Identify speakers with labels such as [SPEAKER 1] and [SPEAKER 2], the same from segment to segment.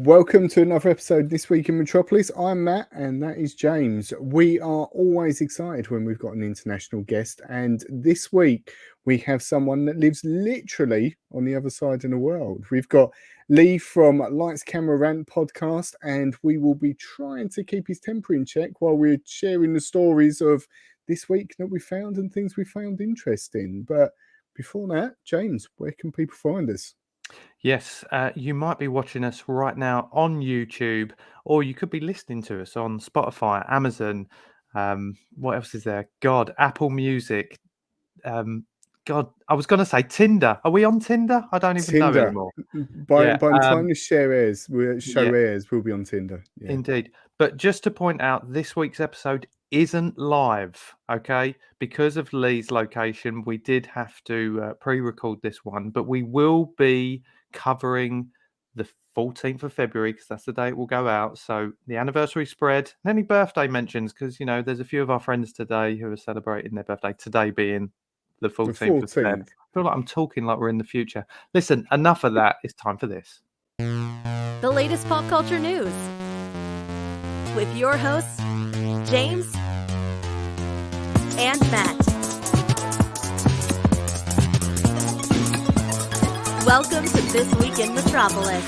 [SPEAKER 1] Welcome to another episode this week in Metropolis. I'm Matt and that is James. We are always excited when we've got an international guest, and this week we have someone that lives literally on the other side of the world. We've got Leigh from Lights Camera Rant podcast, and we will be trying to keep his temper in check while we're sharing the stories of this week that we found and things we found interesting. But before that, James, where can people find us?
[SPEAKER 2] Yes, you might be watching us right now on YouTube, or you could be listening to us on Spotify, Amazon. What else is there? God, Apple Music. God, I was going to say Tinder. Are we on Tinder? I don't even know anymore.
[SPEAKER 1] By the time the show airs, we'll be on Tinder.
[SPEAKER 2] Yeah. Indeed. But just to point out, this week's episode isn't live, okay? Because of Leigh's location, we did have to pre-record this one, but we will be covering the 14th of February because that's the day it will go out. So the anniversary spread and any birthday mentions, because, you know, there's a few of our friends today who are celebrating their birthday, today being the 14th of Feb. I feel like I'm talking like we're in the future. Listen, enough of that. It's time for this.
[SPEAKER 3] The latest pop culture news with your hosts, James and Matt. Welcome to This Week in Metropolis.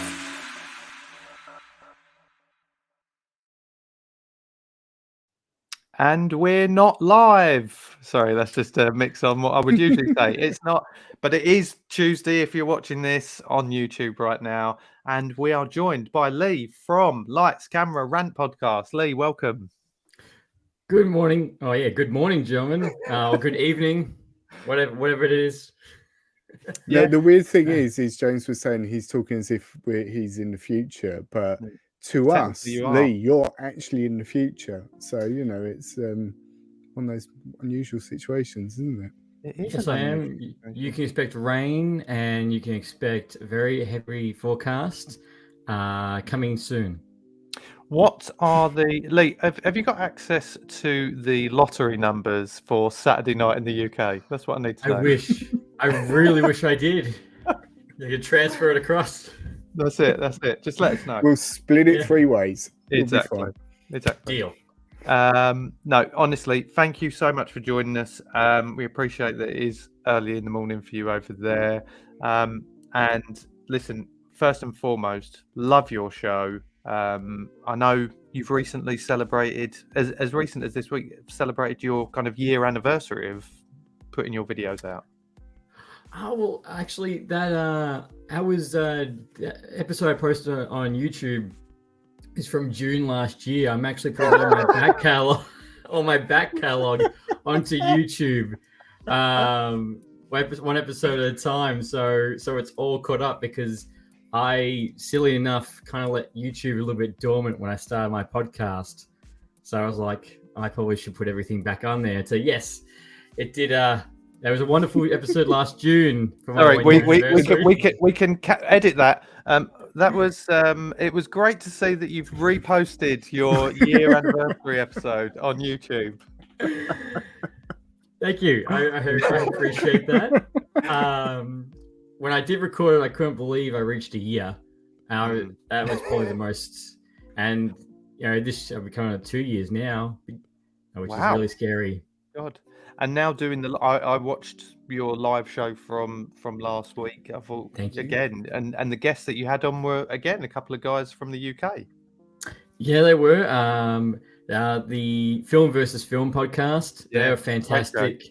[SPEAKER 2] And we're not live. Sorry, that's just a mix on what I would usually say. It's not, but it is Tuesday if you're watching this on YouTube right now. And we are joined by Leigh from Lights Camera Rant podcast. Leigh, welcome.
[SPEAKER 4] Good morning. Oh yeah, good morning, gentlemen. Or good evening, whatever it is.
[SPEAKER 1] Yeah. The weird thing is James was saying he's talking as if he's in the future, but to us, Leigh, you're actually in the future. So, you know, it's one of those unusual situations, isn't it?
[SPEAKER 4] Yes, I am. You can expect rain and you can expect a very heavy forecast coming soon.
[SPEAKER 2] What are the... Leigh, have you got access to the lottery numbers for Saturday night in the UK? That's what I need to know.
[SPEAKER 4] I really wish I did. You could transfer it across.
[SPEAKER 2] That's it. Just let us know.
[SPEAKER 1] We'll split it 3 ways.
[SPEAKER 2] Exactly.
[SPEAKER 4] Deal.
[SPEAKER 2] No, honestly, thank you so much for joining us. We appreciate that it is early in the morning for you over there. And listen, first and foremost, love your show. I know you've recently celebrated, as recent as this week, celebrated your kind of year anniversary of putting your videos out.
[SPEAKER 4] Oh, well, actually, that was episode I posted on YouTube is from June last year. I'm actually putting on my back catalog onto YouTube, one episode at a time. So it's all caught up because I, silly enough, kind of let YouTube a little bit dormant when I started my podcast. So I was like, I probably should put everything back on there. So yes, it did. There was a wonderful episode last June.
[SPEAKER 2] Sorry, we can edit that. That was it was great to see that you've reposted your year anniversary episode on YouTube.
[SPEAKER 4] Thank you. I appreciate that. When I did record it, I couldn't believe I reached a year. That was probably the most. And you know, this I've become 2 years now, which is really scary.
[SPEAKER 2] God. And now doing I watched your live show from last week. I thought again, and the guests that you had on were again a couple of guys from the UK.
[SPEAKER 4] Yeah, they were. The Film versus Film podcast. They're fantastic.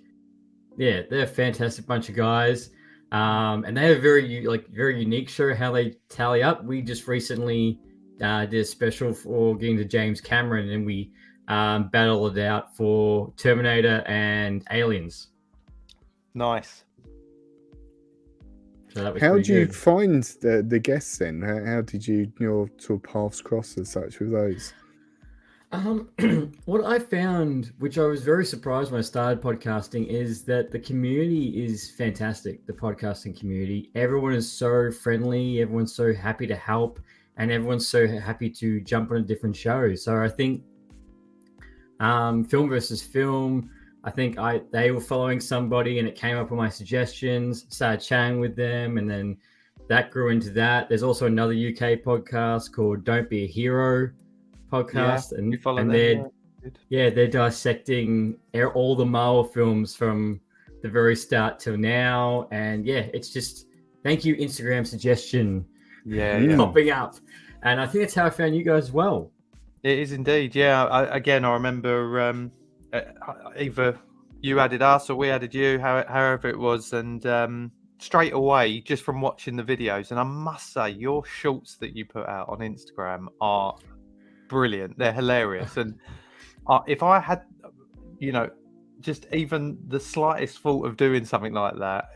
[SPEAKER 4] Yeah, they're a fantastic bunch of guys. And they have a very unique show how they tally up. We just recently did a special for getting to James Cameron, and we battled it out for Terminator and Aliens.
[SPEAKER 2] Nice.
[SPEAKER 4] So that was
[SPEAKER 1] how did you find the guests then? How did your sort of paths cross as such with those?
[SPEAKER 4] What I found, which I was very surprised when I started podcasting, is that the community is fantastic. The podcasting community, everyone is so friendly, everyone's so happy to help, and everyone's so happy to jump on a different show. So I think Film versus Film, I think they were following somebody and it came up with my suggestions, started chatting with them, and then that grew into that. There's also another UK podcast called Don't Be a Hero podcast,
[SPEAKER 2] you follow
[SPEAKER 4] and
[SPEAKER 2] them,
[SPEAKER 4] they're dissecting all the Marvel films from the very start till now. And yeah, it's just thank you, Instagram suggestion popping up. And I think that's how I found you guys as well.
[SPEAKER 2] It is indeed. Yeah. I remember either you added us or we added you, however it was. And straight away, just from watching the videos, and I must say, your shorts that you put out on Instagram are brilliant. They're hilarious. And if I had, just even the slightest thought of doing something like that,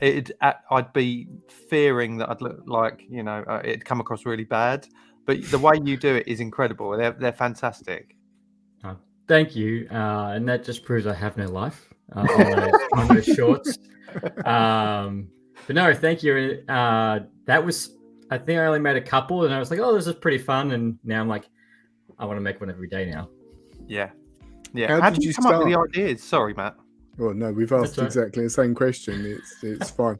[SPEAKER 2] I'd be fearing that I'd look like, it'd come across really bad. But the way you do it is incredible. They're fantastic.
[SPEAKER 4] Thank you. And that just proves I have no life on those shorts. But no, thank you. That was, I think I only made a couple, and I was like, oh, this is pretty fun. And now I'm like, I want to make one every day now.
[SPEAKER 2] Yeah. Yeah. How did you come up with the ideas? Sorry, Matt.
[SPEAKER 1] Well, no, we've asked exactly the same question. It's fine.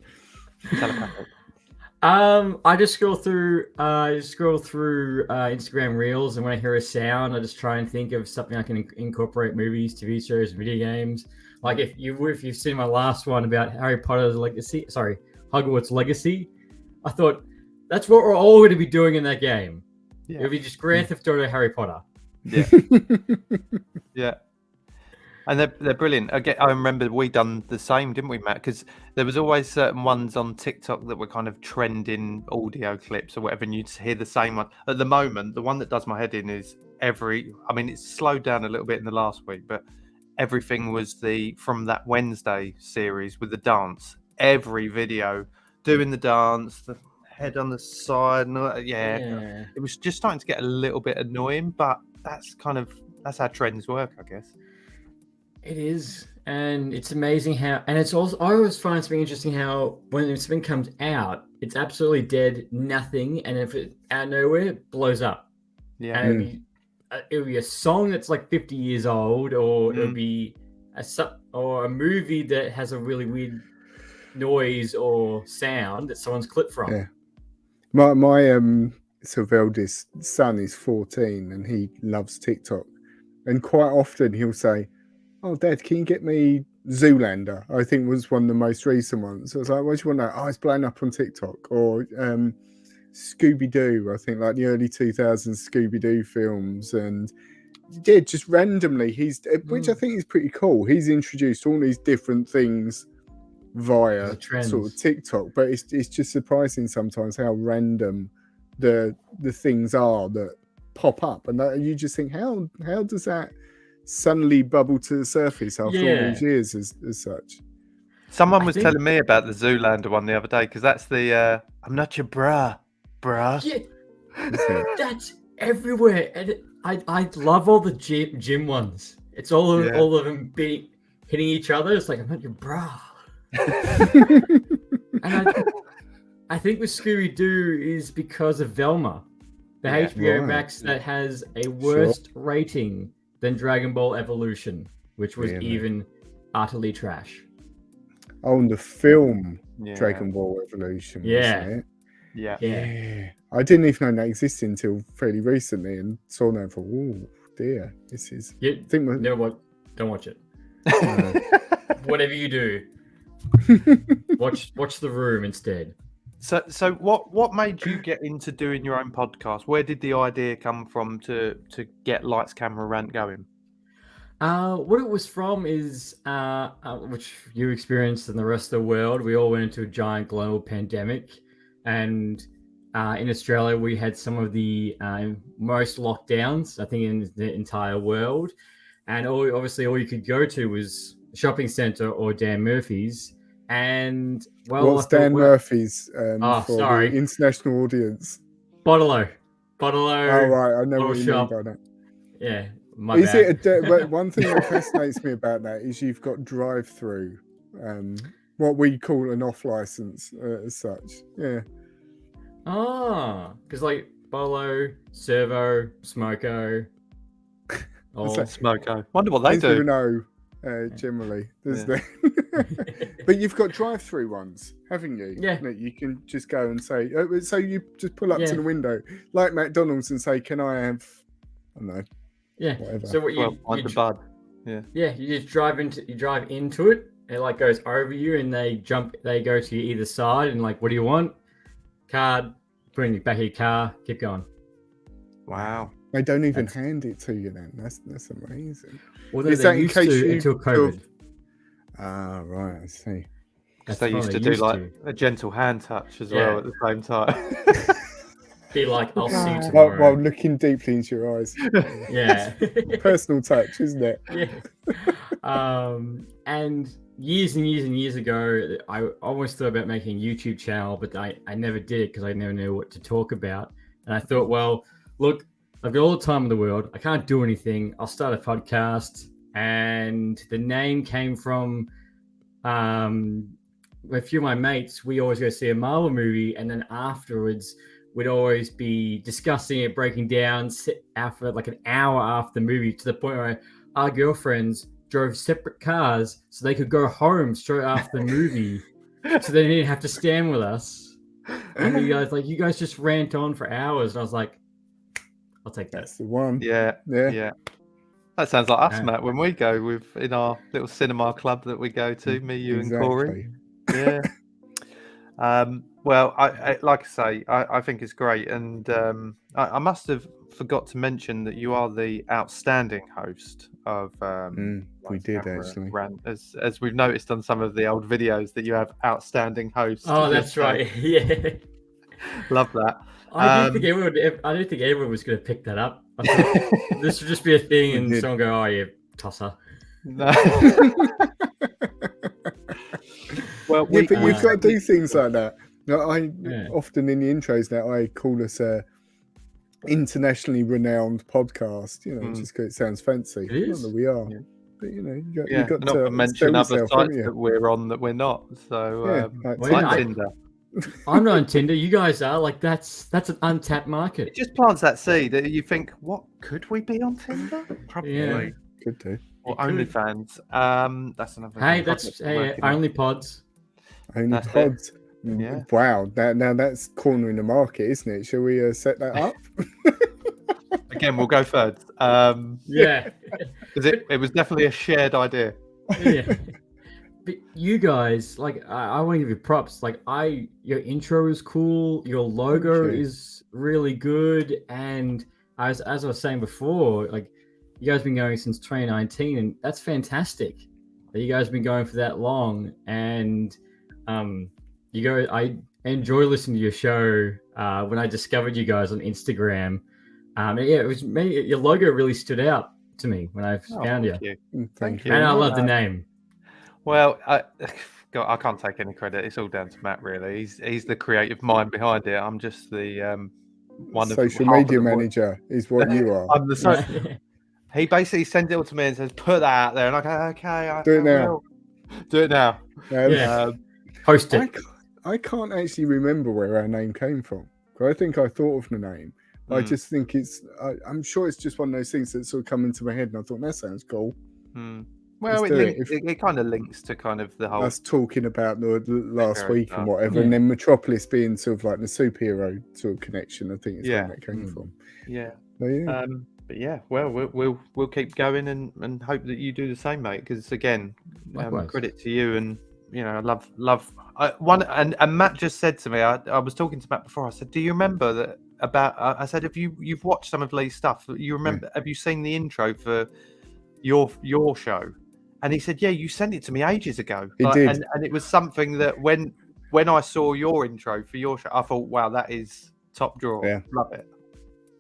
[SPEAKER 4] I just scroll through Instagram Reels, and when I hear a sound, I just try and think of something I can incorporate: movies, TV shows, video games. Like if you've seen my last one about Harry Potter's Hogwarts Legacy, I thought that's what we're all going to be doing in that game. Yeah. It'll be just Grand Theft Auto Harry Potter.
[SPEAKER 2] Yeah. Yeah. And they're brilliant. I remember we done the same, didn't we, Matt? Because there was always certain ones on TikTok that were kind of trending audio clips or whatever, and you'd hear the same one. At the moment, the one that does my head in is it's slowed down a little bit in the last week, but everything was from that Wednesday series with the dance. Every video doing the dance, the head on the side, and it was just starting to get a little bit annoying, but that's how trends work, I guess.
[SPEAKER 4] It is, and it's amazing how, and it's also, I always find something interesting how when something comes out, it's absolutely dead, nothing, and if it out of nowhere it blows up.
[SPEAKER 2] Yeah.
[SPEAKER 4] And it'll be a song that's like 50 years old, or it'll be a movie that has a really weird noise or sound that someone's clipped from.
[SPEAKER 1] Yeah. My Silva's son is 14 and he loves TikTok, and quite often he'll say, "Oh, Dad, can you get me Zoolander?" I think was one of the most recent ones. So I was like, "What do you want to know?" "Oh, it's blown up on TikTok." Or Scooby-Doo, I think like the early 2000s Scooby-Doo films. And yeah, just randomly, which I think is pretty cool. He's introduced all these different things via sort of TikTok, but it's just surprising sometimes how random the things are that pop up, and you just think, how does that suddenly bubble to the surface after all these years as such?
[SPEAKER 2] Someone was telling me about the Zoolander one the other day, because that's the I'm not your bruh.
[SPEAKER 4] Yeah, that's everywhere, and I love all the gym ones. It's all of them hitting each other. It's like, I'm not your bra. And I think with Scooby-Doo is because of Velma, the HBO Max that has a worse rating than Dragon Ball Evolution, which was even utterly trash.
[SPEAKER 1] Oh, and the film Dragon Ball Evolution.
[SPEAKER 2] Yeah.
[SPEAKER 1] I didn't even know that existed until fairly recently, and saw that for, oh dear, this is.
[SPEAKER 4] Don't watch it. Whatever you do, watch The Room instead.
[SPEAKER 2] So what made you get into doing your own podcast? Where did the idea come from to get Lights Camera Rant going?
[SPEAKER 4] What it was from is which you experienced in the rest of the world. We all went into a giant global pandemic, and in Australia we had some of the most lockdowns, I think, in the entire world. And obviously all you could go to was a shopping centre or Dan Murphy's. And
[SPEAKER 1] what's Dan Murphy's for the international audience?
[SPEAKER 4] Bottle-O.
[SPEAKER 1] Oh right, I know what you mean by that.
[SPEAKER 4] Yeah,
[SPEAKER 1] is bad. It one thing that fascinates me about that is you've got drive-through, what we call an off license as such. Yeah.
[SPEAKER 4] Because like Bottle-O, Servo, Smoko.
[SPEAKER 2] Smoko. Wonder what they do.
[SPEAKER 1] Know. generally. But you've got drive-through ones, haven't you?
[SPEAKER 4] Yeah.
[SPEAKER 1] That you can just go and say, so you just pull up
[SPEAKER 4] Yeah.
[SPEAKER 1] to the window like McDonald's and say, can I have, I don't know,
[SPEAKER 4] Yeah.
[SPEAKER 1] whatever.
[SPEAKER 4] So what
[SPEAKER 2] Well, on the bud. Yeah.
[SPEAKER 4] Yeah, you just drive into it. It like goes over you, and they go to either side, and like, what do you want? Card. Put in the back of your car. Keep going.
[SPEAKER 2] Wow.
[SPEAKER 1] They don't even hand it to you then. That's amazing.
[SPEAKER 4] Although
[SPEAKER 1] Is
[SPEAKER 4] they
[SPEAKER 1] that in
[SPEAKER 4] used
[SPEAKER 1] case
[SPEAKER 4] to
[SPEAKER 1] you
[SPEAKER 4] until COVID.
[SPEAKER 1] Ah, right. I see.
[SPEAKER 2] Because
[SPEAKER 4] That's
[SPEAKER 2] they
[SPEAKER 4] what
[SPEAKER 2] used
[SPEAKER 4] they
[SPEAKER 2] to do
[SPEAKER 4] used
[SPEAKER 2] like
[SPEAKER 4] to.
[SPEAKER 2] a gentle hand touch as well
[SPEAKER 4] Yeah.
[SPEAKER 2] at the same time.
[SPEAKER 4] Be like, I'll see you
[SPEAKER 1] While
[SPEAKER 4] tomorrow.
[SPEAKER 1] looking deeply into your eyes.
[SPEAKER 4] Yeah.
[SPEAKER 1] Personal touch, isn't it?
[SPEAKER 4] Yeah. And years and years and years ago, I almost thought about making a YouTube channel, but I never did it because I never knew what to talk about. And I thought, well, look, I've got all the time in the world. I can't do anything. I'll start a podcast. And the name came from a few of my mates. We always go see a Marvel movie, and then afterwards, we'd always be discussing it, breaking down after like an hour after the movie, to the point where our girlfriends drove separate cars so they could go home straight after the movie, so they didn't have to stand with us. And you guys just rant on for hours, and I was like, I'll take that.
[SPEAKER 1] That's the one.
[SPEAKER 2] Yeah. That sounds like us, Matt, when we go in our little cinema club that we go to, me, you, and Corey. Yeah. Well, I like I say, I think it's great, and I must have forgot to mention that you are the outstanding host of
[SPEAKER 1] we did actually
[SPEAKER 2] Rant, as we've noticed on some of the old videos that you have outstanding hosts.
[SPEAKER 4] Oh, that's right. Yeah,
[SPEAKER 2] love that.
[SPEAKER 4] I didn't think everyone was going to pick that up. I thought this would just be a thing, and someone go, "Oh, you tosser."
[SPEAKER 2] No. Well,
[SPEAKER 1] but you've got to do things like that. Often in the intros now, I call us a internationally renowned podcast. Just because it sounds fancy.
[SPEAKER 4] It is.
[SPEAKER 1] Not that we are, but you got
[SPEAKER 2] not
[SPEAKER 1] to
[SPEAKER 2] mention other
[SPEAKER 1] yourself,
[SPEAKER 2] sites that we're on that we're not. So like Tinder.
[SPEAKER 4] I'm not on Tinder. You guys are. Like that's an untapped market.
[SPEAKER 2] It just plants that seed that you think, what could we be on Tinder? Probably.
[SPEAKER 4] Yeah.
[SPEAKER 1] Could do.
[SPEAKER 2] Or OnlyFans. That's another.
[SPEAKER 4] Hey, that's only pods.
[SPEAKER 1] Only pods.
[SPEAKER 2] Yeah.
[SPEAKER 1] Wow. Now that's cornering the market, isn't it? Shall we set that up?
[SPEAKER 2] Again, we'll go third.
[SPEAKER 4] Yeah.
[SPEAKER 2] Because it was definitely a shared idea.
[SPEAKER 4] Yeah. But you guys, I want to give you props. Your intro is cool. Your logo is really good. And as I was saying before, you guys have been going since 2019, and that's fantastic that you guys have been going for that long. And I enjoy listening to your show. When I discovered you guys on Instagram, it was your logo really stood out to me when I found you.
[SPEAKER 1] Thank you.
[SPEAKER 4] And I love the name.
[SPEAKER 2] Well, I can't take any credit. It's all down to Matt, really. He's the creative mind behind it. I'm just the
[SPEAKER 1] social media manager is what you are.
[SPEAKER 2] I'm the He basically sends it all to me and says, "Put that out there," and I go, "Okay,
[SPEAKER 1] do it now."
[SPEAKER 2] Do it now.
[SPEAKER 4] Post it.
[SPEAKER 1] I can't actually remember where our name came from. I think I thought of the name. I just think I'm sure it's just one of those things that sort of come into my head, and I thought that sounds cool.
[SPEAKER 2] Well, it kind of links to kind of the whole
[SPEAKER 1] us talking about the last week and whatever, and then Metropolis being sort of like the superhero sort of connection. I think is where that came from.
[SPEAKER 2] Yeah.
[SPEAKER 1] So,
[SPEAKER 2] but yeah, well, we'll keep going and hope that you do the same, mate. Because again, credit to you, and I love one. And Matt just said to me, I was talking to Matt before. I said, "Do you remember that about?" I said, "If you've watched some of Leigh's stuff, you remember? Have you seen the intro for your show?" And he said, "Yeah, you sent it to me ages ago."
[SPEAKER 1] It did.
[SPEAKER 2] And it was something that when I saw your intro for your show, I thought, "Wow, that is top draw.
[SPEAKER 1] Yeah.
[SPEAKER 2] Love it."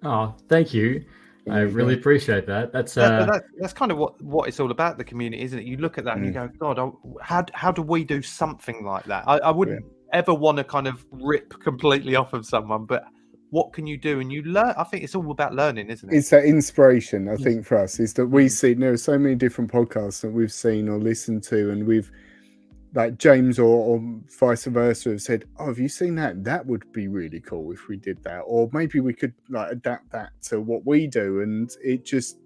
[SPEAKER 4] Oh, thank you. I really appreciate that. That's
[SPEAKER 2] kind of what it's all about, the community, isn't it? You look at that and you go, God, how do we do something like that? I wouldn't ever want to kind of rip completely off of someone, but what can you do? And you learn. I think it's all about learning, isn't it?
[SPEAKER 1] It's that inspiration, I think, for us, is that we see there are so many different podcasts that we've seen or listened to, and we've, like James or vice versa, have said, "Oh, have you seen that? That would be really cool if we did that, or maybe we could adapt that to what we do." And it just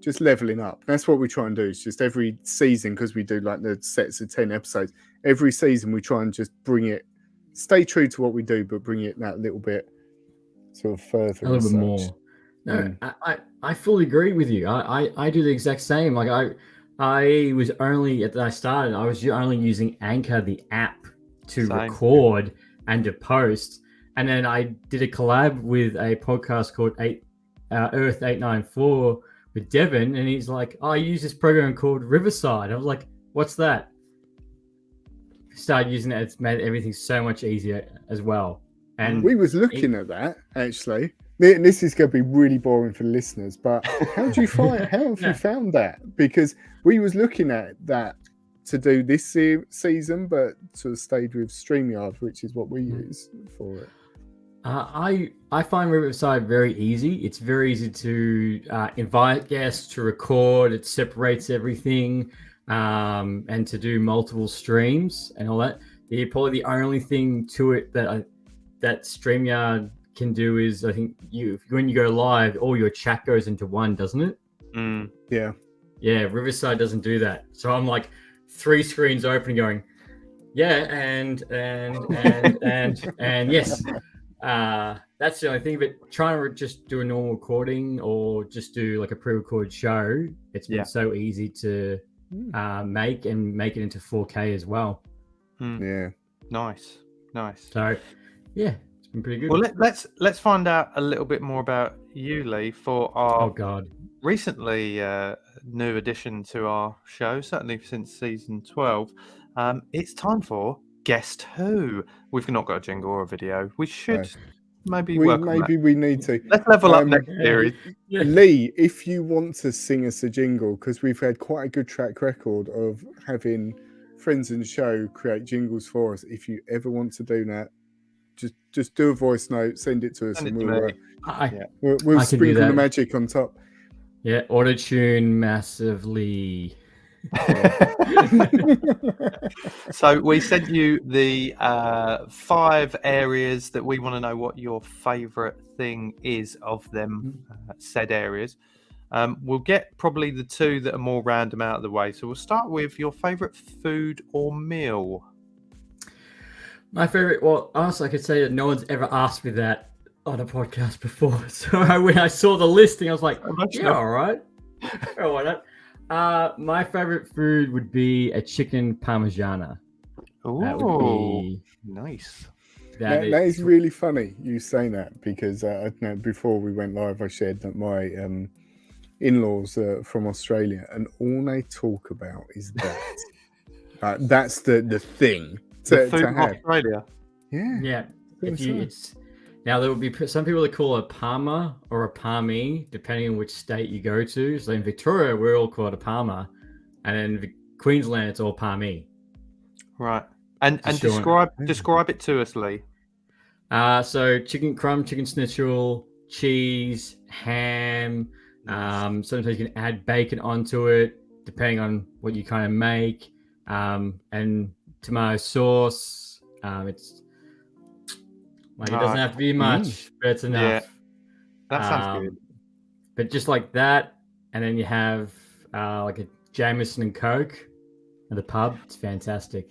[SPEAKER 1] just leveling up. That's what we try and do. It's just every season, because we do like the sets of 10 episodes. Every season we try and just bring it, stay true to what we do, but bring it that little bit sort of further.
[SPEAKER 4] A little bit more. No, I fully agree with you. I do the exact same. Like I was only I started, I was only using Anchor, the app, to record and to post. And then I did a collab with a podcast called Earth 894 with Devin, and he's like, I use this program called Riverside. I was like, what's that? Started using it. It's made everything so much easier as well. And
[SPEAKER 1] we was looking at that, actually. This is going to be really boring for the listeners, but how have you found that? Because we was looking at that to do this season, but sort of stayed with StreamYard, which is what we use for it.
[SPEAKER 4] I find Riverside very easy. It's very easy to invite guests, to record. It separates everything, and to do multiple streams and all that. Probably the only thing to it that StreamYard can do is, I think, when you go live, all your chat goes into one, doesn't it?
[SPEAKER 1] Yeah.
[SPEAKER 4] Riverside doesn't do that. So I'm like 3 screens open, going, yeah, and yes. That's the only thing. But trying to just do a normal recording or just do like a pre-recorded show, it's been so easy to make it into 4K as well.
[SPEAKER 1] Yeah,
[SPEAKER 2] nice.
[SPEAKER 4] So yeah, it's been pretty good.
[SPEAKER 2] Well, let's find out a little bit more about you, Leigh, for our recently new addition to our show, certainly since season 12. It's time for Guest Who. We've not got a jingle or a video. We should maybe work on that.
[SPEAKER 1] We need to.
[SPEAKER 2] Let's level up next series.
[SPEAKER 1] Leigh, if you want to sing us a jingle, because we've had quite a good track record of having friends in the show create jingles for us. If you ever want to do that, just do a voice note, send it to us, and we'll sprinkle the magic on top.
[SPEAKER 4] Yeah, auto-tune massively.
[SPEAKER 2] So we sent you the 5 areas that we want to know what your favorite thing is of them said areas. We'll get probably the 2 that are more random out of the way. So we'll start with your favorite food or meal.
[SPEAKER 4] My favorite, well, honestly, I could say that no one's ever asked me that on a podcast before. So when I saw the listing, I was like, all right. Oh, why not? My favorite food would be a chicken parmigiana.
[SPEAKER 2] Oh,
[SPEAKER 4] that would be
[SPEAKER 2] nice.
[SPEAKER 1] That is really funny you saying that, because before we went live, I shared that my in-laws are from Australia, and all they talk about is that. That's the thing to have.
[SPEAKER 2] Australia.
[SPEAKER 4] Yeah. Now there would be some people that call it a parma or a palmy, depending on which state you go to. So in Victoria, we're all called a parma, and in Queensland, it's all palmy.
[SPEAKER 2] Right. And describe it to us, Leigh.
[SPEAKER 4] So chicken crumb, chicken schnitzel, cheese, ham. Sometimes you can add bacon onto it, depending on what you kind of make. And tomato sauce. It's like, it doesn't have to be much, but it's enough.
[SPEAKER 2] Yeah. That sounds good.
[SPEAKER 4] But just like that, and then you have like a Jameson and Coke at the pub. It's fantastic.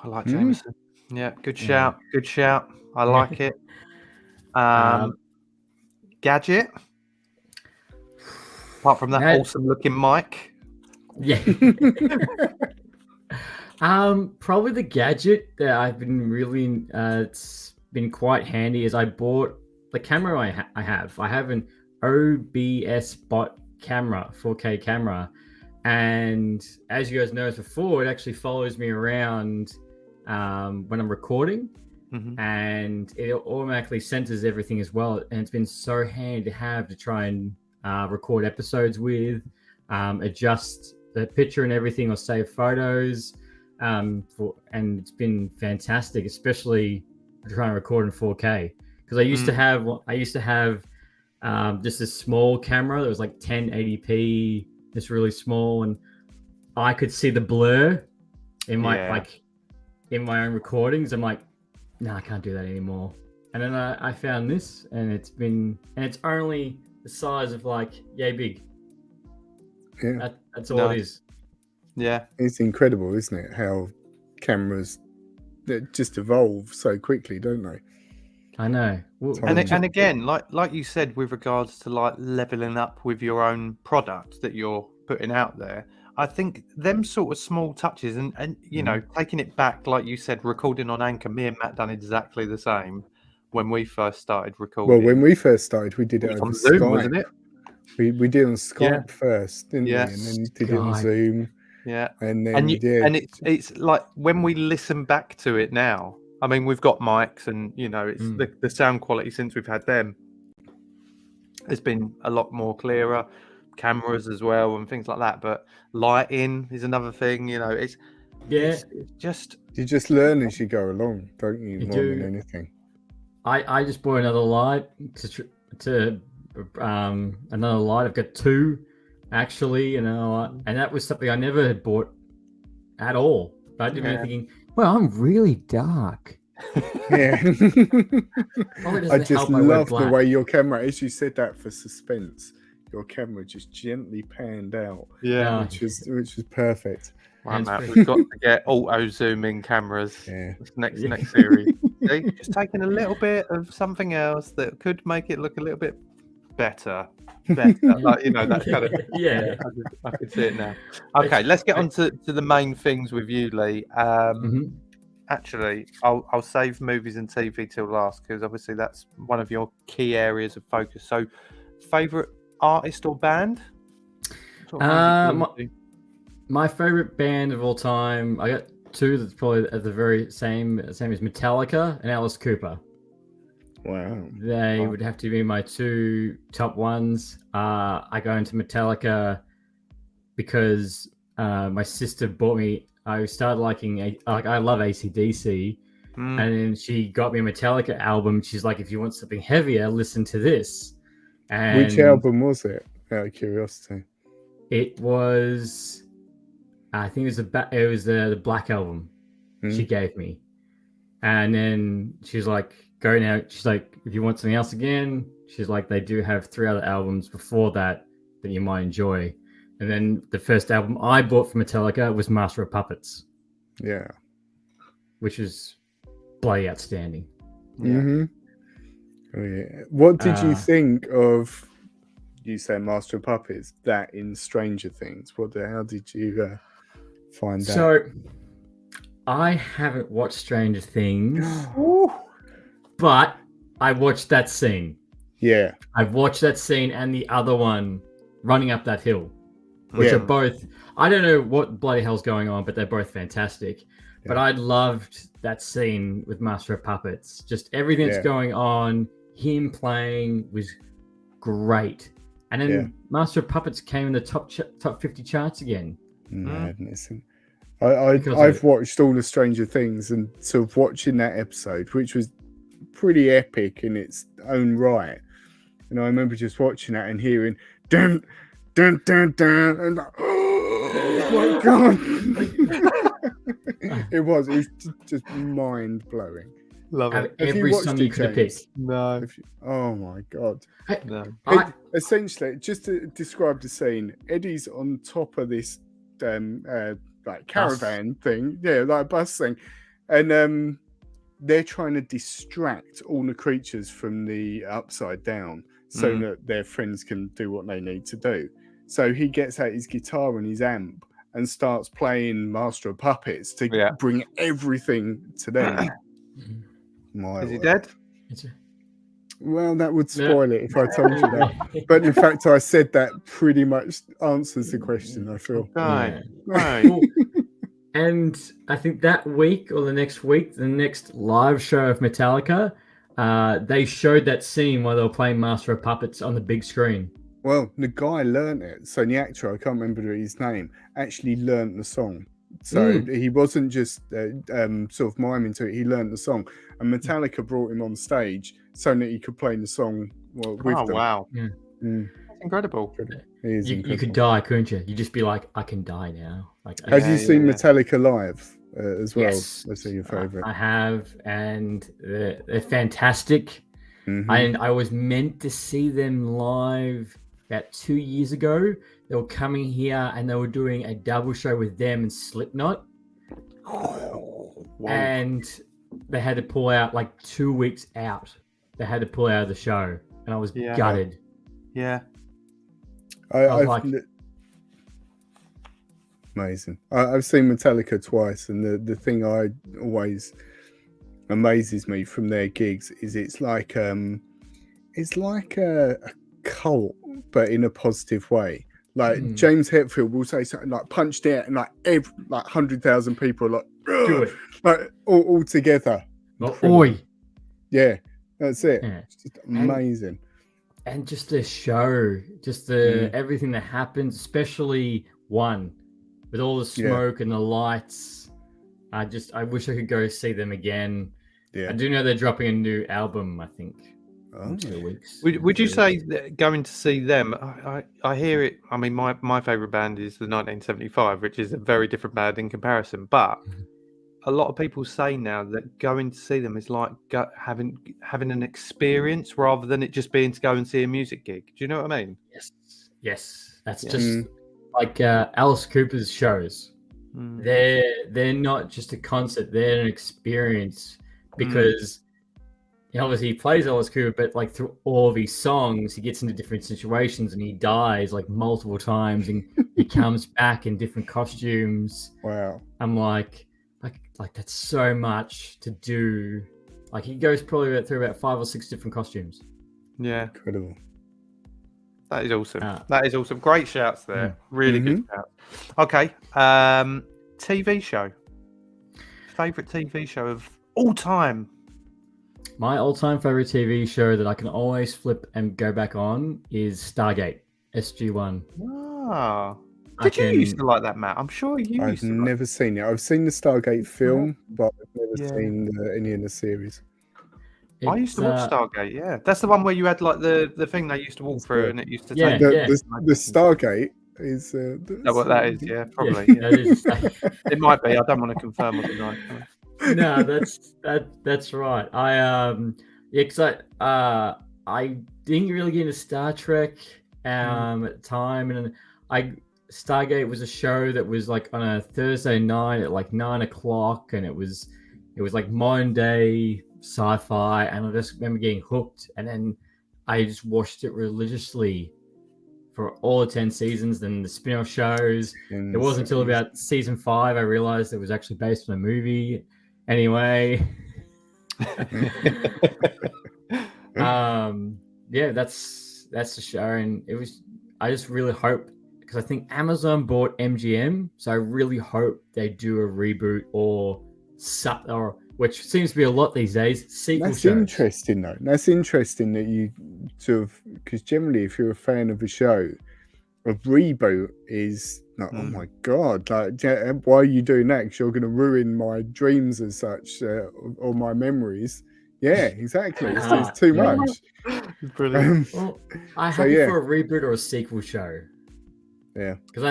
[SPEAKER 2] I like Jameson. Yeah, good shout. Good shout. I like it. Gadget. Apart from that awesome looking mic.
[SPEAKER 4] Yeah. Probably the gadget that I've been really it's been quite handy is I bought the camera I have. I have an OBS bot camera, 4K camera, and as you guys noticed before, it actually follows me around when I'm recording, and it automatically censors everything as well. And it's been so handy to have to try and record episodes with, adjust the picture and everything, or save photos. And it's been fantastic, especially trying to record in 4K. Because I used to have just a small camera that was like 1080p, just really small, and I could see the blur in my in my own recordings. I'm like, no, I can't do that anymore. And then I found this, and it's only the size of like yay big.
[SPEAKER 1] Yeah.
[SPEAKER 4] That's all it is.
[SPEAKER 2] Yeah.
[SPEAKER 1] It's incredible, isn't it? How cameras that just evolve so quickly, don't they?
[SPEAKER 4] I know. Well,
[SPEAKER 2] And again, like you said, with regards to like leveling up with your own product that you're putting out there, I think them sort of small touches and you know, taking it back, like you said, recording on Anchor, me and Matt done exactly the same when we first started recording.
[SPEAKER 1] Well, when we first started, we did it over
[SPEAKER 2] on Zoom,
[SPEAKER 1] Skype.
[SPEAKER 2] wasn't it?
[SPEAKER 1] We did on Skype first, didn't we? And then did it on
[SPEAKER 4] Skype.
[SPEAKER 1] Zoom.
[SPEAKER 2] Yeah.
[SPEAKER 1] And then
[SPEAKER 2] And it's like when we listen back to it now. I mean, we've got mics, and you know, it's the sound quality since we've had them has been a lot more clearer. Cameras as well, and things like that. But lighting is another thing. You know, it's just
[SPEAKER 1] you just learn as you go along, don't you? More than anything.
[SPEAKER 4] I just bought another light to another light. I've got two actually, and that was something I never had bought at all. But I'd been thinking, well, I'm really dark.
[SPEAKER 1] Yeah. I just love the way your camera, as you said that for suspense, your camera just gently panned out.
[SPEAKER 2] Yeah.
[SPEAKER 1] Which was perfect.
[SPEAKER 2] Wow, Matt, we've got to get auto zooming cameras.
[SPEAKER 1] Yeah.
[SPEAKER 2] Next series. See? Just taking a little bit of something else that could make it look a little bit better. Like, you know, that kind of I can see it now. Okay, let's get on to the main things with you, Leigh. Actually, I'll save movies and TV till last, because obviously that's one of your key areas of focus. So, favorite artist or band?
[SPEAKER 4] My favorite band of all time, I got two that's probably at the very same as Metallica and Alice Cooper.
[SPEAKER 1] Wow.
[SPEAKER 4] They would have to be my two top ones. I go into Metallica because my sister bought me. I started liking, I love AC/DC, and then she got me a Metallica album. She's like, if you want something heavier, listen to this. And
[SPEAKER 1] which album was it? Out of curiosity.
[SPEAKER 4] It was, I think it was the Black Album she gave me. And then she's like, go now. She's like, if you want something else again, she's like, they do have 3 other albums before that you might enjoy. And then the first album I bought from Metallica was Master of Puppets.
[SPEAKER 1] Yeah.
[SPEAKER 4] Which is bloody outstanding.
[SPEAKER 1] Yeah. Oh, yeah. What did you think of, you say Master of Puppets, that in Stranger Things? How did you find that?
[SPEAKER 4] So, I haven't watched Stranger Things, but I watched that scene.
[SPEAKER 1] Yeah.
[SPEAKER 4] I've watched that scene and the other one, Running Up That Hill, which are both, I don't know what bloody hell's going on, but they're both fantastic. Yeah. But I loved that scene with Master of Puppets. Just everything that's going on, him playing was great. And then Master of Puppets came in the top 50 charts again.
[SPEAKER 1] Madness. I've watched all the Stranger Things, and sort of watching that episode, which was pretty epic in its own right. And I remember just watching that and hearing dun dun dun dun, and like, oh my god! it was just mind blowing.
[SPEAKER 4] Love it. Every song you could have picked.
[SPEAKER 2] No.
[SPEAKER 1] Oh my god.
[SPEAKER 2] No.
[SPEAKER 1] Essentially, just to describe the scene, Eddie's on top of this like caravan thing, like a bus thing, and they're trying to distract all the creatures from the upside down so that their friends can do what they need to do. So he gets out his guitar and his amp and starts playing Master of Puppets to bring everything to them.
[SPEAKER 2] Is he dead?
[SPEAKER 1] Well, that would spoil it if I told you that. But in fact, I said that pretty much answers the question, I feel.
[SPEAKER 2] Right.
[SPEAKER 4] And I think that week or the next week, the next live show of Metallica, they showed that scene while they were playing Master of Puppets on the big screen.
[SPEAKER 1] Well, the guy learned it. So the actor, I can't remember his name, actually learned the song. So he wasn't just sort of miming to it. He learned the song. And Metallica brought him on stage so that he could play the song with them.
[SPEAKER 2] Wow. That's incredible.
[SPEAKER 4] You could die, couldn't you? You'd just be like, I can die now. Like,
[SPEAKER 1] have you seen Metallica live as well?
[SPEAKER 4] Yes.
[SPEAKER 1] Let's see your favorite.
[SPEAKER 4] I have, and they're fantastic. And I was meant to see them live about 2 years ago. they were coming here and they were doing a double show with them and Slipknot, and they had to pull out like 2 weeks out. They had to pull out of the show, and I was gutted.
[SPEAKER 2] Yeah.
[SPEAKER 1] Amazing. I've seen Metallica twice, and the thing I always amazes me from their gigs is it's like a cult, but in a positive way. Like James Hetfield will say something like "punched out," and like 100,000 people are like
[SPEAKER 4] Do it.
[SPEAKER 1] like all together.
[SPEAKER 4] Oi.
[SPEAKER 1] Yeah, that's it.
[SPEAKER 4] Yeah.
[SPEAKER 1] It's just amazing.
[SPEAKER 4] And just the show, just the everything that happens, especially one with all the smoke and the lights. I wish I could go see them again. Yeah. I do know they're dropping a new album, I think. In 2 weeks.
[SPEAKER 2] Would you say that going to see them? I hear it. I mean, my favorite band is the 1975, which is a very different band in comparison. But a lot of people say now that going to see them is like having an experience rather than it just being to go and see a music gig. Do you know what I mean?
[SPEAKER 4] Yes. That's just like Alice Cooper's shows. They're not just a concert; they're an experience because. Obviously, he plays Alice Cooper, but like through all of his songs, he gets into different situations and he dies like multiple times, and he comes back in different costumes.
[SPEAKER 1] Wow!
[SPEAKER 4] I'm like that's so much to do. Like he goes probably through about 5 or 6 different costumes.
[SPEAKER 2] Yeah,
[SPEAKER 1] incredible.
[SPEAKER 2] That is awesome. That is awesome. Great shouts there. Really good shouts. Okay, TV show. Favorite TV show of all time.
[SPEAKER 4] My all-time favorite TV show that I can always flip and go back on is Stargate, SG-1.
[SPEAKER 2] Ah, did you used to like that, Matt? I'm sure you.
[SPEAKER 1] I've never seen it. I've seen the Stargate film, but I've never seen any in the series.
[SPEAKER 2] I used to watch Stargate. Yeah, that's the one where you had like the thing they used to walk through, and it used to take.
[SPEAKER 1] The Stargate is.
[SPEAKER 2] That's what that is. Yeah, probably. Yeah. It might be. I don't want to confirm or deny.
[SPEAKER 4] No, that's right. I didn't really get into Star Trek at the time, and Stargate was a show that was like on a Thursday night at like 9:00, and it was like modern day sci-fi, and I just remember getting hooked, and then I just watched it religiously for all the 10 seasons. Then the spin-off shows. It wasn't until about season 5 I realized it was actually based on a movie. Anyway, that's the show, and it was. I just really hope, because I think Amazon bought MGM, so I really hope they do a reboot or which seems to be a lot these days. Sequel shows.
[SPEAKER 1] Interesting though. That's interesting that you sort of, because generally, if you're a fan of a show, a reboot is like, oh my god, like, why are you doing that? Because you're going to ruin my dreams as such, or my memories. Yeah, exactly. It's too much.
[SPEAKER 2] Brilliant.
[SPEAKER 4] Well, I'm happy for a reboot or a sequel show.
[SPEAKER 1] Yeah,
[SPEAKER 4] because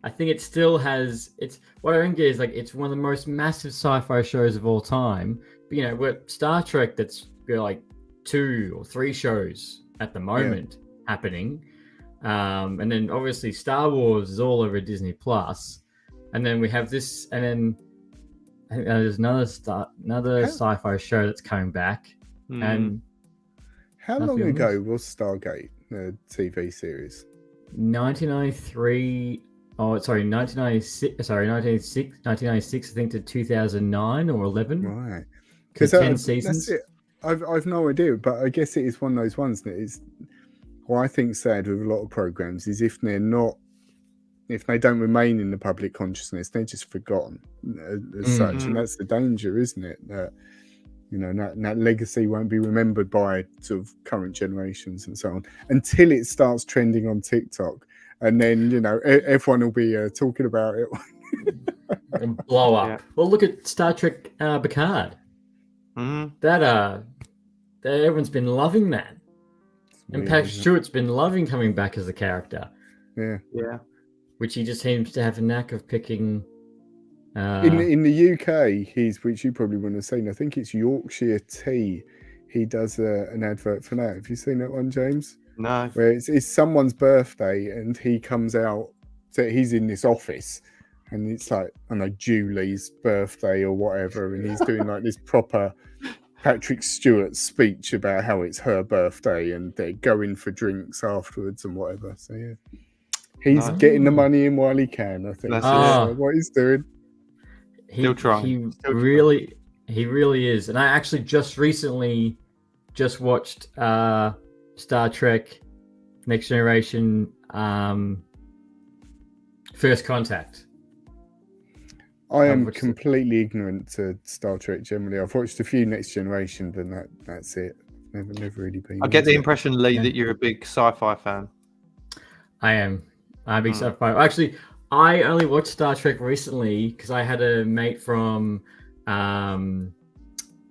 [SPEAKER 4] I think it still has. It's what I think is like it's one of the most massive sci-fi shows of all time. But with Star Trek, that's like 2 or 3 shows at the moment happening. And then obviously Star Wars is all over Disney Plus, and then we have this, and then I think there's another sci-fi show that's coming back. And
[SPEAKER 1] how long ago was Stargate, the TV series?
[SPEAKER 4] 1993. Oh, sorry, 1996. Sorry, 1996. I think to 2009 or 11.
[SPEAKER 1] Right.
[SPEAKER 4] Because 10 seasons.
[SPEAKER 1] That's it. I've no idea, but I guess it is one of those ones that is. What I think sad with a lot of programs is if they don't remain in the public consciousness, they're just forgotten as such, and that's the danger, isn't it? That that legacy won't be remembered by sort of current generations and so on until it starts trending on TikTok, and then everyone will be talking about it
[SPEAKER 4] and blow up. Yeah. Well, look at Star Trek Picard. That everyone's been loving that. And Patrick Stewart's been loving coming back as a character.
[SPEAKER 1] Yeah.
[SPEAKER 4] Which he just seems to have a knack of picking.
[SPEAKER 1] In the UK, which you probably wouldn't have seen, I think it's Yorkshire Tea. He does an advert for that. Have you seen that one, James?
[SPEAKER 2] No.
[SPEAKER 1] where it's someone's birthday and he comes out. So he's in this office, and it's like, I don't know, Julie's birthday or whatever, and he's doing like this proper Patrick Stewart speech about how it's her birthday, and they're going for drinks afterwards and whatever. So yeah, he's
[SPEAKER 2] Nice.
[SPEAKER 1] getting the money in while he can. I think
[SPEAKER 2] That's
[SPEAKER 1] that's what he's doing.
[SPEAKER 2] Still trying.
[SPEAKER 4] He
[SPEAKER 2] Still
[SPEAKER 4] really is. And I actually just recently watched Star Trek Next Generation First Contact.
[SPEAKER 1] I am completely ignorant to Star Trek generally. I've watched a few Next Generation, but that's it. Never really been.
[SPEAKER 2] I get the impression, Leigh, that you're a big sci-fi fan.
[SPEAKER 4] I am. I'm a big sci-fi. Actually, I only watched Star Trek recently because I had a mate from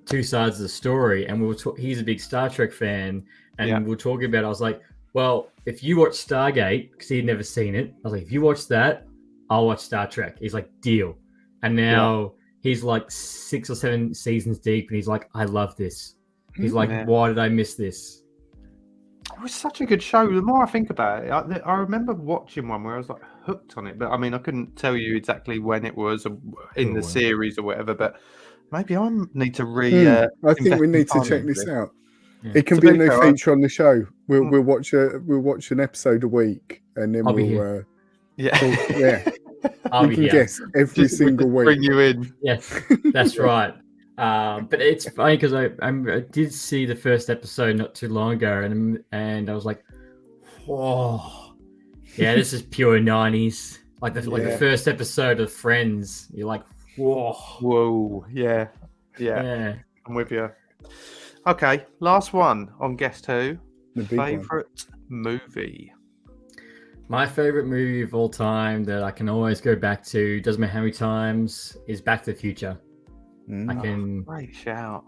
[SPEAKER 4] Two Sides of the Story, and he's a big Star Trek fan, and we were talking about it. I was like, well, if you watch Stargate, because he'd never seen it, I was like, if you watch that, I'll watch Star Trek. He's like, deal. And now he's like 6 or 7 seasons deep, and he's like, I love this. He's like, why did I miss this?
[SPEAKER 2] It was such a good show. The more I think about it, I remember watching one where I was like hooked on it, but I mean, I couldn't tell you exactly when it was in the series or whatever. But maybe I need to
[SPEAKER 1] I think we need to check this out. Yeah. It can
[SPEAKER 2] To
[SPEAKER 1] be a
[SPEAKER 2] be
[SPEAKER 1] new
[SPEAKER 2] fair,
[SPEAKER 1] feature on the show. We'll watch an episode a week, and then
[SPEAKER 4] I'll be
[SPEAKER 1] we'll
[SPEAKER 2] yeah.
[SPEAKER 4] I'll
[SPEAKER 1] you
[SPEAKER 4] be
[SPEAKER 1] can
[SPEAKER 4] here.
[SPEAKER 1] guess every single week.
[SPEAKER 2] Bring you in.
[SPEAKER 4] Yes, that's right. But it's funny because I did see the first episode not too long ago, and I was like, whoa, yeah, this is pure 90s. Like the first episode of Friends, you're like, whoa,
[SPEAKER 2] yeah. I'm with you. Okay, last one on Guess Who. Favorite movie.
[SPEAKER 4] My favorite movie of all time that I can always go back to, doesn't matter how many times, is Back to the Future.
[SPEAKER 2] Great shout.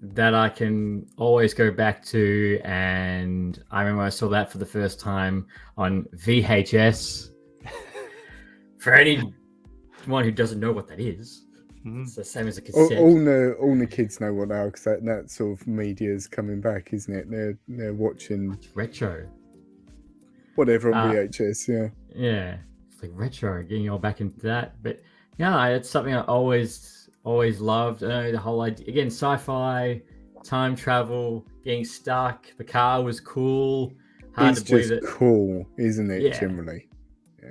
[SPEAKER 4] That I can always go back to, and I remember I saw that for the first time on VHS. For anyone who doesn't know what that is, it's the same as a cassette.
[SPEAKER 1] All the kids know what now, because that sort of media is coming back, isn't it? They're watching
[SPEAKER 4] retro,
[SPEAKER 1] whatever on VHS.
[SPEAKER 4] Yeah, it's like retro, getting all back into that. But yeah, it's something I always loved. The whole idea, again, sci-fi, time travel, getting stuck. The car was cool. Hard
[SPEAKER 1] it's
[SPEAKER 4] to believe
[SPEAKER 1] just
[SPEAKER 4] it.
[SPEAKER 1] Cool, isn't it? Generally,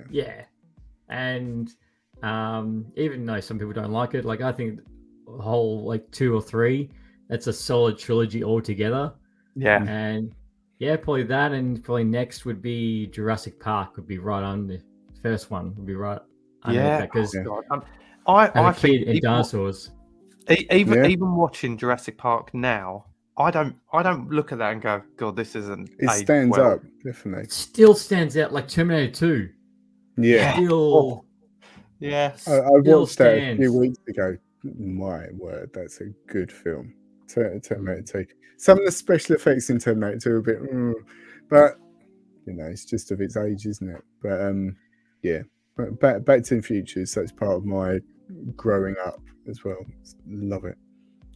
[SPEAKER 4] yeah. And even though some people don't like it, like I think the whole like 2 or 3, that's a solid trilogy altogether.
[SPEAKER 2] Yeah.
[SPEAKER 4] And probably that, and probably next would be Jurassic Park. Would be right on the first one. Would be right. Because
[SPEAKER 2] I
[SPEAKER 4] think
[SPEAKER 2] in
[SPEAKER 4] dinosaurs.
[SPEAKER 2] Even watching Jurassic Park now, I don't look at that and go, God, this isn't.
[SPEAKER 1] It stands up, definitely.
[SPEAKER 4] It still stands out like Terminator 2.
[SPEAKER 1] Yeah.
[SPEAKER 4] Still.
[SPEAKER 2] Yes.
[SPEAKER 1] I watched that a few weeks ago. My word, that's a good film. Terminator 2. Some of the special effects in Terminator 2 are a bit, but it's just of its age, isn't it? But Back to the Future is such part of my growing up as well. Love it.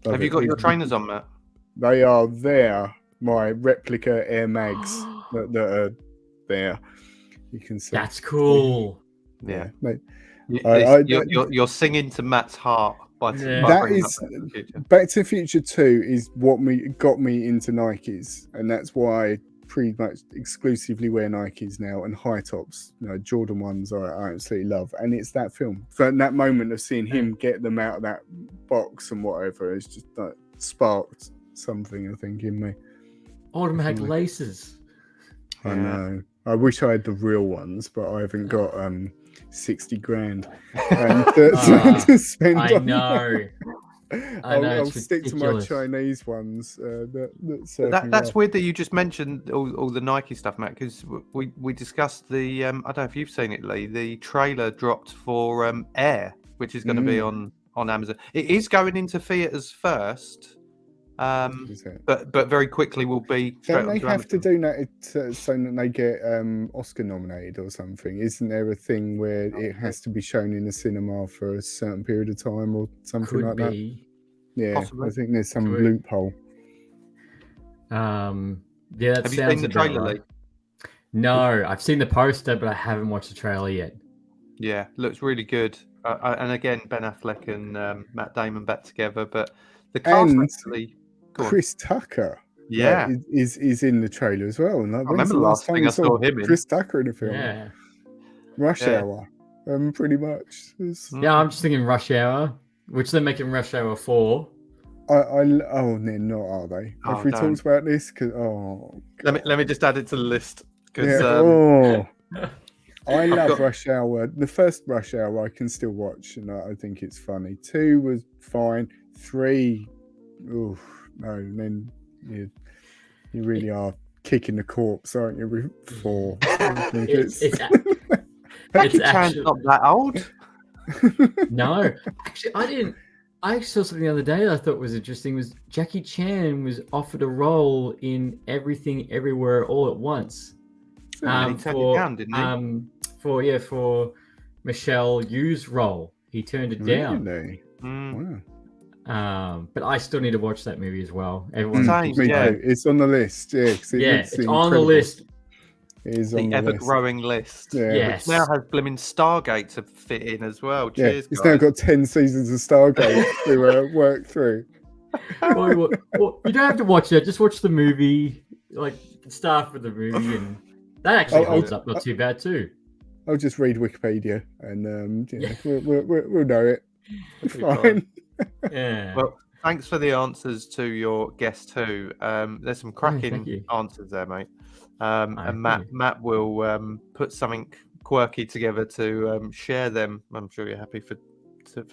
[SPEAKER 2] Have you got your trainers on, Matt?
[SPEAKER 1] They are there. My replica Air Mags that are there. You can see.
[SPEAKER 4] That's cool.
[SPEAKER 2] Yeah. You're singing to Matt's heart.
[SPEAKER 1] That is Back to the Future 2 is what got me into Nikes, and that's why I pretty much exclusively wear Nikes now, and high tops. Jordan ones I absolutely love, and it's that film. So that moment of seeing him get them out of that box and whatever, it's just like sparked something, I think, in me.
[SPEAKER 4] Automatic laces.
[SPEAKER 1] I know. I wish I had the real ones, but I haven't got 60 grand to spend.
[SPEAKER 4] I know.
[SPEAKER 1] I'll stick to my Chinese ones.
[SPEAKER 2] That's weird that you just mentioned all the Nike stuff, Matt, because we discussed the I don't know if you've seen it, Leigh. The trailer dropped for Air, which is going to be on Amazon. It is going into theaters first, but very quickly will be.
[SPEAKER 1] Don't they have to do that so that they get Oscar nominated or something? Isn't there a thing where it has to be shown in a cinema for a certain period of time or something like that? Yeah, possibly. I think there's some loophole.
[SPEAKER 4] Yeah, that
[SPEAKER 2] Have you
[SPEAKER 4] sounds
[SPEAKER 2] seen the
[SPEAKER 4] about
[SPEAKER 2] trailer,
[SPEAKER 4] right.
[SPEAKER 2] Leigh?
[SPEAKER 4] No, I've seen the poster, but I haven't watched the trailer yet.
[SPEAKER 2] Yeah, looks really good. And again, Ben Affleck and Matt Damon back together. But the cast
[SPEAKER 1] And
[SPEAKER 2] actually. Go on.
[SPEAKER 1] Chris Tucker,
[SPEAKER 2] Yeah.
[SPEAKER 1] is in the trailer as well. And like,
[SPEAKER 2] I
[SPEAKER 1] when's
[SPEAKER 2] remember
[SPEAKER 1] the
[SPEAKER 2] the
[SPEAKER 1] last
[SPEAKER 2] last
[SPEAKER 1] time
[SPEAKER 2] thing
[SPEAKER 1] we
[SPEAKER 2] I saw him in.
[SPEAKER 1] Chris Tucker in a film?
[SPEAKER 4] Yeah.
[SPEAKER 1] Rush
[SPEAKER 2] Yeah.
[SPEAKER 1] Hour, pretty much.
[SPEAKER 4] Yeah, I'm just thinking Rush Hour, which they're making Rush Hour 4.
[SPEAKER 1] Oh, they're not, are they?
[SPEAKER 2] Oh,
[SPEAKER 1] Have we
[SPEAKER 2] don't.
[SPEAKER 1] talked about this? Cause
[SPEAKER 2] Let me just add it to the list.
[SPEAKER 1] yeah. I love Rush Hour. The first Rush Hour I can still watch, and I think it's funny. 2 was fine. 3, no. And then you really are kicking the corpse, aren't you? With 4, I think
[SPEAKER 4] It's
[SPEAKER 2] Jackie Chan's
[SPEAKER 4] actually
[SPEAKER 2] not that old.
[SPEAKER 4] no. Actually, I saw something the other day that I thought was interesting. Was Jackie Chan was offered a role in Everything Everywhere All at Once.
[SPEAKER 2] He turned it down, didn't he?
[SPEAKER 4] For Michelle Yeoh's role, he turned it down.
[SPEAKER 1] Really?
[SPEAKER 2] Mm.
[SPEAKER 1] Wow.
[SPEAKER 4] But I still need to watch that movie as well. Everyone
[SPEAKER 2] Same,
[SPEAKER 4] keeps
[SPEAKER 1] Me
[SPEAKER 2] yeah.
[SPEAKER 1] too. It's on the list. Yeah,
[SPEAKER 4] it's on the list.
[SPEAKER 1] It is
[SPEAKER 2] The
[SPEAKER 1] on the list.
[SPEAKER 2] ever-growing list.
[SPEAKER 1] Yeah.
[SPEAKER 4] Yes.
[SPEAKER 2] Which now has blooming Stargate to fit in as well.
[SPEAKER 1] Yeah,
[SPEAKER 2] Cheers,
[SPEAKER 1] it's
[SPEAKER 2] guys.
[SPEAKER 1] now got 10 seasons of Stargate to work through.
[SPEAKER 4] Well, you don't have to watch that. Just watch the movie. Like, start with the movie, and that actually holds up not too bad too.
[SPEAKER 1] I'll just read Wikipedia, and we'll know it.
[SPEAKER 2] It'll be
[SPEAKER 1] Fine.
[SPEAKER 4] Yeah.
[SPEAKER 2] Well, thanks for the answers to your guest too. There's some
[SPEAKER 4] thank
[SPEAKER 2] cracking
[SPEAKER 4] you.
[SPEAKER 2] answers there, mate.
[SPEAKER 4] Thank
[SPEAKER 2] And
[SPEAKER 4] you.
[SPEAKER 2] Matt will put something quirky together to share them. I'm sure you're happy for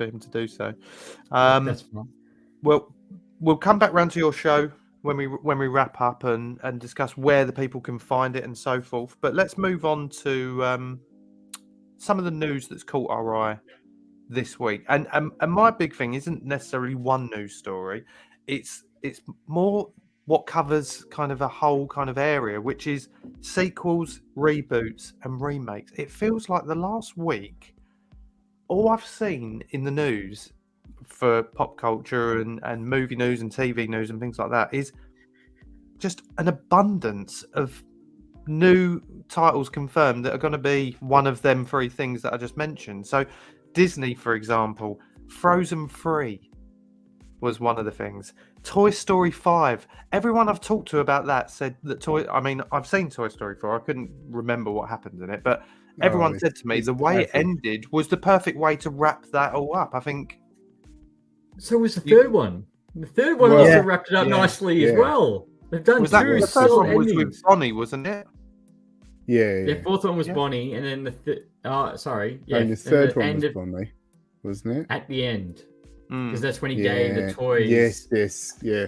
[SPEAKER 2] him to do so.
[SPEAKER 4] That's fine.
[SPEAKER 2] Well, we'll come back round to your show when we wrap up and discuss where the people can find it and so forth. But let's move on to some of the news that's caught our eye this week. And my big thing isn't necessarily one news story. It's more what covers kind of a whole kind of area, which is sequels, reboots, and remakes. It feels like the last week, all I've seen in the news for pop culture and movie news and TV news and things like that is just an abundance of new titles confirmed that are going to be one of them 3 things that I just mentioned. So Disney, for example, Frozen 3 was one of the things. Toy Story 5. Everyone I've talked to about that said that I've seen Toy Story 4. I couldn't remember what happened in it, but everyone said to me the way it ended was the perfect way to wrap that all up. I think.
[SPEAKER 4] So was the third one. The third one also wrapped it up nicely as well. They've done 2
[SPEAKER 2] the first one was
[SPEAKER 4] endings.
[SPEAKER 2] with Bonnie, wasn't it?
[SPEAKER 1] Yeah.
[SPEAKER 4] The fourth one was Bonnie, and then the
[SPEAKER 1] third one was Bonnie, wasn't it?
[SPEAKER 4] At the end, because
[SPEAKER 2] Mm.
[SPEAKER 4] that's when he gave the toys.
[SPEAKER 1] Yes, yeah.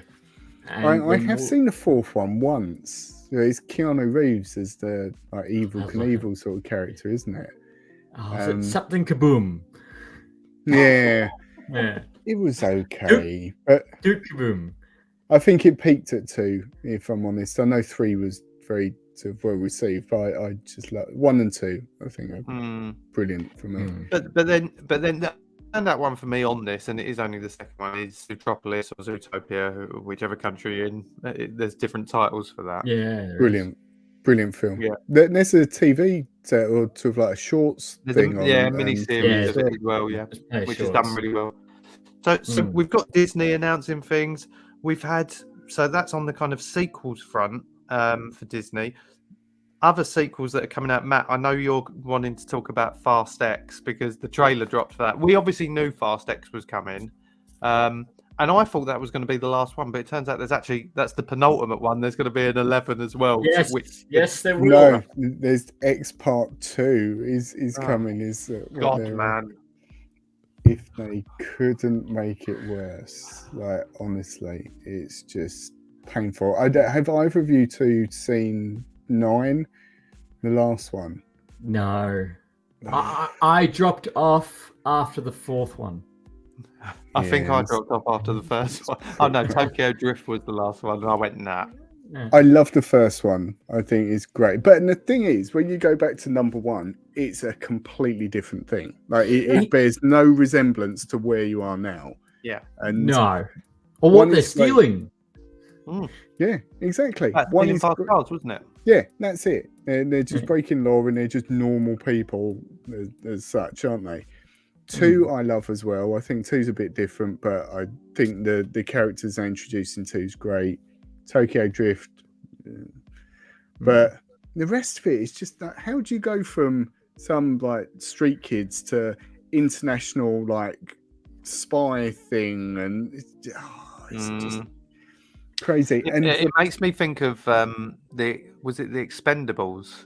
[SPEAKER 4] And
[SPEAKER 1] I have seen the 4th one once. It's Keanu Reeves as the evil Knievel sort of character, isn't it?
[SPEAKER 4] Is it something kaboom?
[SPEAKER 1] Yeah.
[SPEAKER 4] Yeah.
[SPEAKER 1] It was okay, but
[SPEAKER 4] Duke kaboom.
[SPEAKER 1] I think it peaked at 2, if I'm honest. I know 3 was very sort of well received, but I just like 1 and 2. I think are brilliant for me.
[SPEAKER 2] But then that one for me on this, and it is only the second one, is Zootropolis or Zootopia, whichever country you're in. There's different titles for that.
[SPEAKER 4] Yeah,
[SPEAKER 1] brilliant film.
[SPEAKER 2] Yeah,
[SPEAKER 1] there's a TV set or sort of like a shorts thing on.
[SPEAKER 2] Mini series of it as well. Yeah, which is done really well. So we've got Disney announcing things. We've had that's on the kind of sequels front for Disney. Other sequels that are coming out, Matt, I know you're wanting to talk about Fast X because the trailer dropped for that. We obviously knew Fast X was coming. And I thought that was going to be the last one, but it turns out that's the penultimate one. There's going to be an 11 as well.
[SPEAKER 4] Yes, there will.
[SPEAKER 1] No, there's X Part 2 is coming.
[SPEAKER 2] God, man.
[SPEAKER 1] If they couldn't make it worse, like honestly, it's just painful. Have either of you two seen 9, the last one?
[SPEAKER 4] No, I dropped off after the 4th one.
[SPEAKER 2] I think I dropped off after the first one. Oh no, Tokyo Drift was the last one, and I went nah.
[SPEAKER 4] Yeah.
[SPEAKER 1] I love the first one. I think it's great. But the thing is, when you go back to number 1, it's a completely different thing. Like it bears no resemblance to where you are now.
[SPEAKER 2] Yeah.
[SPEAKER 1] And
[SPEAKER 4] no. Or what they're stealing.
[SPEAKER 1] Yeah, exactly.
[SPEAKER 2] That's
[SPEAKER 1] One
[SPEAKER 2] stealing
[SPEAKER 1] is
[SPEAKER 2] fast cars, wasn't it?
[SPEAKER 1] yeah, that's it. They're just breaking law and they're just normal people as such, aren't they? 2 I love as well. I think 2's a bit different, but I think the characters they introduced in 2's great. Tokyo Drift, but the rest of it is just that. How do you go from some like street kids to international like spy thing, and it's just crazy.
[SPEAKER 2] It makes me think of the Expendables,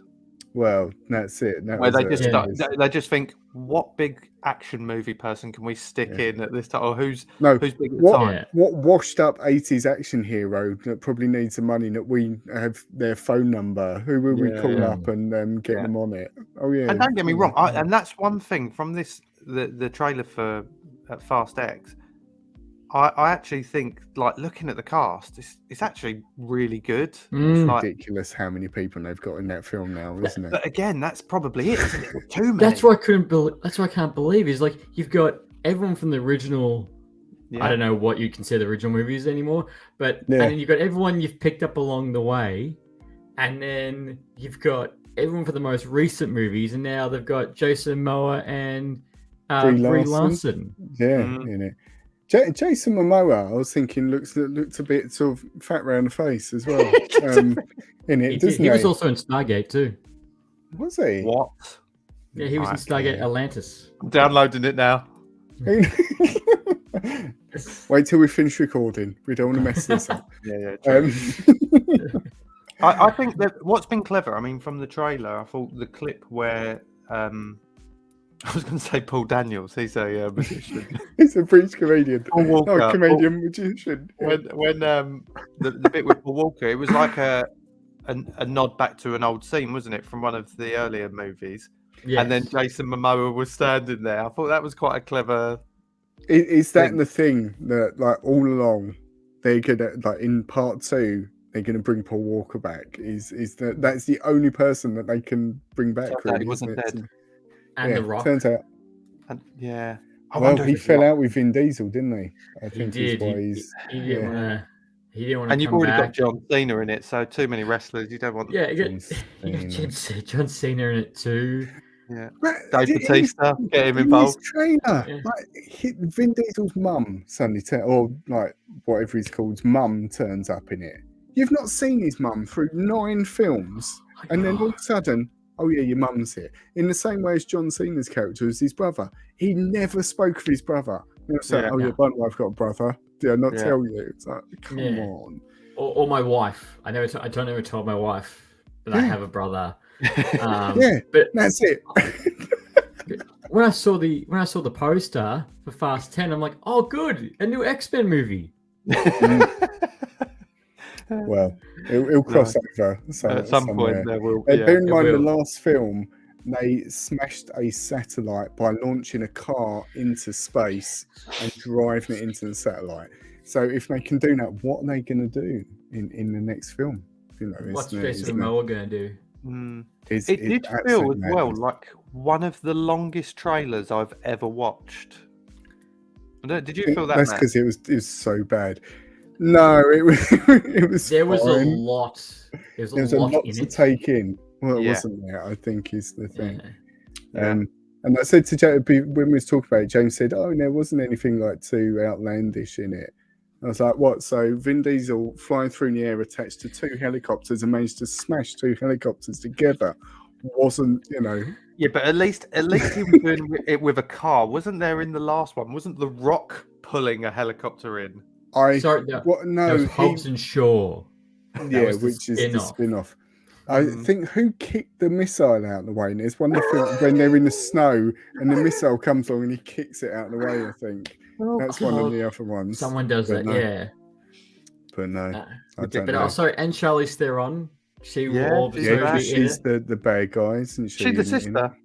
[SPEAKER 1] well, that's it.
[SPEAKER 2] where they just think, what big action movie person can we stick in at this time, or who's big at the time?
[SPEAKER 1] What washed up 80s action hero that probably needs the money that we have their phone number? Who will we call up and get them on it? Oh yeah.
[SPEAKER 2] And don't get me wrong, and that's one thing from the trailer for Fast X. I actually think, like, looking at the cast, it's actually really good. It's
[SPEAKER 1] ridiculous how many people they've got in that film now, isn't it?
[SPEAKER 2] But again, that's probably it. Isn't it? Too many.
[SPEAKER 4] That's what I can't believe is, like, you've got everyone from the original. I don't know what you consider the original movies anymore, but and then you've got everyone you've picked up along the way, and then you've got everyone for the most recent movies, and now they've got Jason Momoa and Brie Larson.
[SPEAKER 1] Yeah, in it. Jason Momoa, I was thinking, looked a bit sort of fat round the face as well. In it, doesn't he?
[SPEAKER 4] He was also in Stargate too.
[SPEAKER 1] Was he?
[SPEAKER 2] What?
[SPEAKER 4] Yeah, he was in Stargate Atlantis.
[SPEAKER 2] I'm downloading it now.
[SPEAKER 1] Wait till we finish recording. We don't want to mess this up.
[SPEAKER 2] True. I think that what's been clever, I mean, from the trailer, I thought the clip where I was going to say Paul Daniels. He's a magician.
[SPEAKER 1] He's a British comedian.
[SPEAKER 2] Paul Walker.
[SPEAKER 1] No, comedian magician.
[SPEAKER 2] When the bit with Paul Walker, it was like a nod back to an old scene, wasn't it, from one of the earlier movies? Yes. And then Jason Momoa was standing there. I thought that was quite a clever.
[SPEAKER 1] Is that the thing that, like, all along they're gonna, like, in part 2 they're gonna bring Paul Walker back? Is that's the only person that they can bring back? Really,
[SPEAKER 2] he wasn't dead.
[SPEAKER 4] And The Rock.
[SPEAKER 1] Turns out.
[SPEAKER 2] Well,
[SPEAKER 1] he fell out with Vin Diesel, didn't he? I think
[SPEAKER 4] he did. He didn't want to.
[SPEAKER 2] And you've already got John Cena in it, so too many wrestlers. You don't want.
[SPEAKER 4] Yeah, you got John Cena in it too.
[SPEAKER 2] Yeah, Dave Bautista, get him involved.
[SPEAKER 1] Trainer, like Vin Diesel's mum suddenly or like whatever he's called, mum turns up in it. You've not seen his mum through 9 films, and then all of a sudden, oh yeah, your mum's here. In the same way as John Cena's character is his brother. He never spoke of his brother. By the way, I've got a brother. Did I not tell you? It's like, come on.
[SPEAKER 4] Or my wife. I don't ever told my wife that I have a brother.
[SPEAKER 1] But that's it.
[SPEAKER 4] when I saw the poster for Fast 10, I'm like, oh, good, a new X-Men movie.
[SPEAKER 1] Well, it'll cross over
[SPEAKER 2] at some point. There will.
[SPEAKER 1] Bear in mind, the last film, they smashed a satellite by launching a car into space and driving it into the satellite. So if they can do that, what are they going to do in the next film?
[SPEAKER 4] What's Jason Momoa going to do?
[SPEAKER 2] It did feel as well like one of the longest trailers I've ever watched. Did you feel that?
[SPEAKER 1] That's because it was so bad. No, it was.
[SPEAKER 4] There was a lot. There was a lot
[SPEAKER 1] to take in. Well, it wasn't there, I think, is the thing. And I said to James, when we was talking about it, James said, "Oh, there wasn't anything like too outlandish in it." I was like, "What?" So Vin Diesel flying through in the air attached to 2 helicopters and managed to smash 2 helicopters together wasn't,
[SPEAKER 2] Yeah, but at least he was doing it with a car, wasn't there? In the last one, wasn't The Rock pulling a helicopter in?
[SPEAKER 4] That was Hobbs and Shaw.
[SPEAKER 1] Yeah, which is the spin-off. I think who kicked the missile out of the way? And there's one when they're in the snow and the missile comes along and he kicks it out of the way. I think that's one of the other ones.
[SPEAKER 4] Someone does that, yeah.
[SPEAKER 1] But no, I don't
[SPEAKER 4] but
[SPEAKER 1] know.
[SPEAKER 4] Also, and Charlize Theron, she's
[SPEAKER 1] the bad guy, isn't she?
[SPEAKER 2] She's the sister.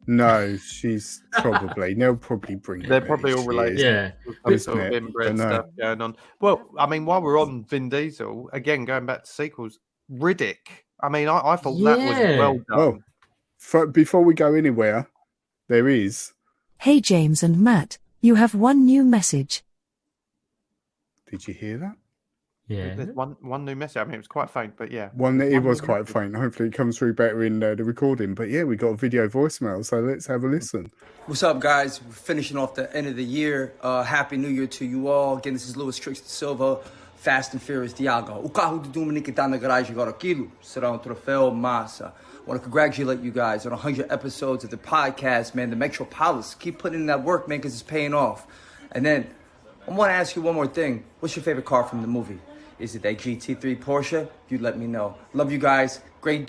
[SPEAKER 1] No, she's probably. They'll probably bring her.
[SPEAKER 2] They're probably all related.
[SPEAKER 4] Yeah,
[SPEAKER 2] sort of inbred stuff going on. Well, I mean, while we're on Vin Diesel, again, going back to sequels, Riddick. I mean, I thought that was well done.
[SPEAKER 1] Well, before we go anywhere, there is.
[SPEAKER 5] Hey, James and Matt, you have one new message.
[SPEAKER 1] Did you hear that?
[SPEAKER 4] Yeah.
[SPEAKER 2] There's one new message. I mean, it was quite faint, but yeah.
[SPEAKER 1] One that
[SPEAKER 2] There's
[SPEAKER 1] it was
[SPEAKER 2] new
[SPEAKER 1] quite
[SPEAKER 2] message.
[SPEAKER 1] faint. Hopefully, it comes through better in the recording. But yeah, we got a video voicemail, so let's have a listen.
[SPEAKER 5] What's up, guys? We're finishing off the end of the year. Happy New Year to you all. Again, this is Trikz Silva, Fast and Furious Diago. O carro do Dominique tá na garagem agora. Aquilo será troféu massa. I want to congratulate you guys on 100 episodes of the podcast, man. The Metropolis. Keep putting in that work, man, because it's paying off. And then I want to ask you one more thing. What's your favorite car from the movie? Is it that GT3 Porsche? You let me know. Love you guys. Great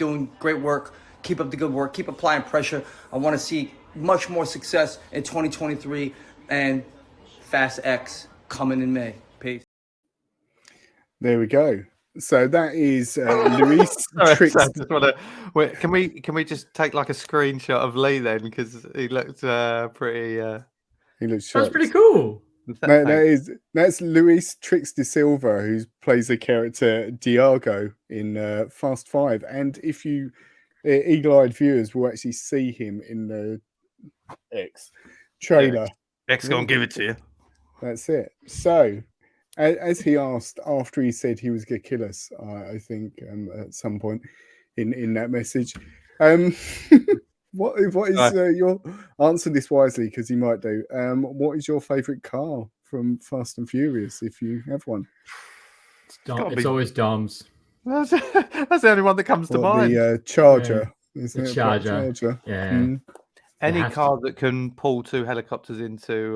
[SPEAKER 5] work. Keep up the good work. Keep applying pressure. I want to see much more success in 2023 and Fast X coming in May. Peace.
[SPEAKER 1] There we go. So that is Luis Trikz.
[SPEAKER 2] I just wanna, wait, can we just take like a screenshot of Leigh then, because he looked pretty.
[SPEAKER 1] He looks
[SPEAKER 4] That's
[SPEAKER 1] shocked.
[SPEAKER 4] pretty cool.
[SPEAKER 1] That's Luis Trikz de Silva, who plays the character Diago in Fast 5. And if you eagle-eyed viewers will actually see him in the X trailer.
[SPEAKER 2] X gonna give it to you.
[SPEAKER 1] That's it. So, as he asked after he said he was gonna kill us, I think at some point in that message, what is your answer this wisely, because you might do. What is your favourite car from Fast and Furious, if you have one?
[SPEAKER 4] It's always Dom's.
[SPEAKER 2] That's the only one that comes to mind.
[SPEAKER 1] The Charger. Isn't
[SPEAKER 4] The
[SPEAKER 1] it? Black
[SPEAKER 4] Charger. Yeah.
[SPEAKER 2] Any
[SPEAKER 4] has
[SPEAKER 2] car that can pull 2 helicopters into,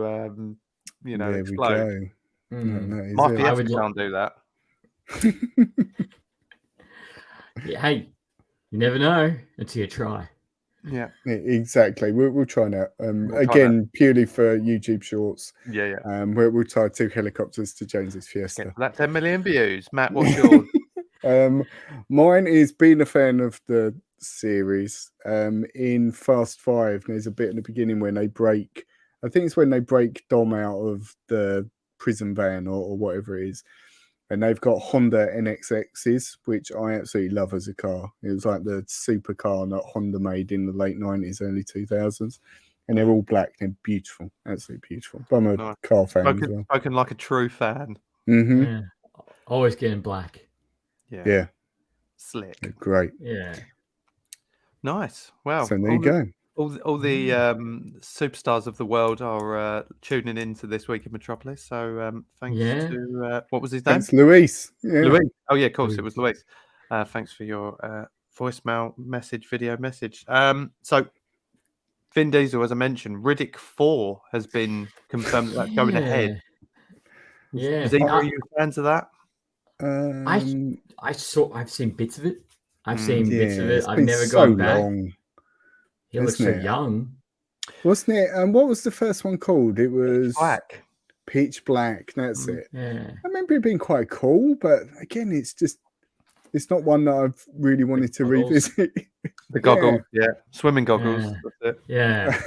[SPEAKER 1] There
[SPEAKER 2] explode.
[SPEAKER 1] we go. No,
[SPEAKER 2] My
[SPEAKER 1] that is it.
[SPEAKER 2] Fiesta can't do that.
[SPEAKER 4] Yeah, hey, you never know until you try.
[SPEAKER 2] Yeah.
[SPEAKER 1] Exactly. We'll try now.
[SPEAKER 2] try
[SPEAKER 1] Again, purely for YouTube Shorts.
[SPEAKER 2] Yeah.
[SPEAKER 1] We'll tie 2 helicopters to James's Fiesta.
[SPEAKER 2] Okay, that 10 million views. Matt, what's yours?
[SPEAKER 1] Mine is being a fan of the series. In Fast 5, there's a bit in the beginning when they break. I think it's when they break Dom out of the prison van or whatever it is. And they've got Honda NXXs, which I absolutely love as a car. It was like the supercar that Honda made in the late 90s, early 2000s. And they're all black. They're beautiful. Absolutely beautiful. But I'm a car fan as well.
[SPEAKER 2] Spoken like a true fan.
[SPEAKER 1] Mm-hmm.
[SPEAKER 4] Yeah. Always getting black.
[SPEAKER 1] Yeah.
[SPEAKER 2] Slick.
[SPEAKER 1] They're great.
[SPEAKER 4] Yeah.
[SPEAKER 2] Nice. Wow.
[SPEAKER 1] So there you go.
[SPEAKER 2] All the superstars of the world are tuning into This Week in Metropolis. So thanks to what was his name?
[SPEAKER 1] Thanks, Luis. Yeah.
[SPEAKER 2] Luis. Oh yeah, of course it was Luis. Thanks for your voicemail message, video message. So Vin Diesel, as I mentioned, Riddick 4 has been confirmed that's going ahead.
[SPEAKER 4] Yeah.
[SPEAKER 2] Is either of you fans of that?
[SPEAKER 4] I've seen bits of it. I've seen bits of it.
[SPEAKER 1] It's
[SPEAKER 4] I've
[SPEAKER 1] been
[SPEAKER 4] never
[SPEAKER 1] so
[SPEAKER 4] gone back.
[SPEAKER 1] long.
[SPEAKER 4] He looks so young.
[SPEAKER 1] Wasn't it? What was the first one called? It was
[SPEAKER 2] Black.
[SPEAKER 1] Pitch Black. That's it.
[SPEAKER 4] Yeah.
[SPEAKER 1] I remember it being quite cool, but again, it's not one that I've really wanted to revisit.
[SPEAKER 2] The goggles, swimming goggles. That's it.
[SPEAKER 4] Yeah.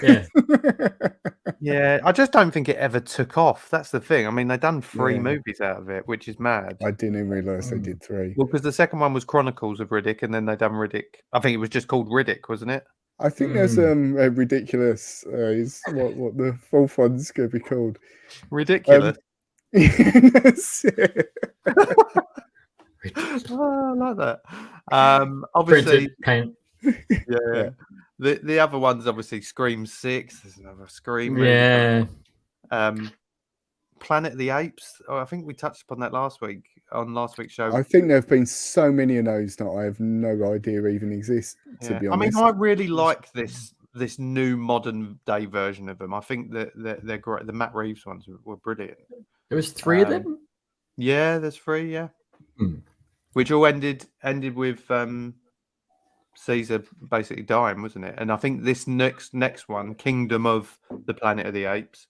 [SPEAKER 2] Yeah, I just don't think it ever took off. That's the thing. I mean, they've done 3 movies out of it, which is mad.
[SPEAKER 1] I didn't realise they did 3.
[SPEAKER 2] Well, because the second one was Chronicles of Riddick, and then they done Riddick. I think it was just called Riddick, wasn't it?
[SPEAKER 1] I think there's a ridiculous is what the 4th one's going to be called.
[SPEAKER 2] Ridiculous.
[SPEAKER 1] That's it.
[SPEAKER 2] Oh, I like that. Obviously,
[SPEAKER 4] paint.
[SPEAKER 2] yeah. The other one's obviously Scream 6. There's another Scream.
[SPEAKER 4] Yeah.
[SPEAKER 2] Planet of the Apes. Oh, I think we touched upon that last week's show.
[SPEAKER 1] I think there have been so many of those that I have no idea even exist. To be honest,
[SPEAKER 2] I mean, I really like this new modern day version of them. I think that they're great. The Matt Reeves ones were brilliant.
[SPEAKER 4] There was 3 of them.
[SPEAKER 2] Yeah, there's 3. Yeah, which all ended with Caesar basically dying, wasn't it? And I think this next one, Kingdom of the Planet of the Apes,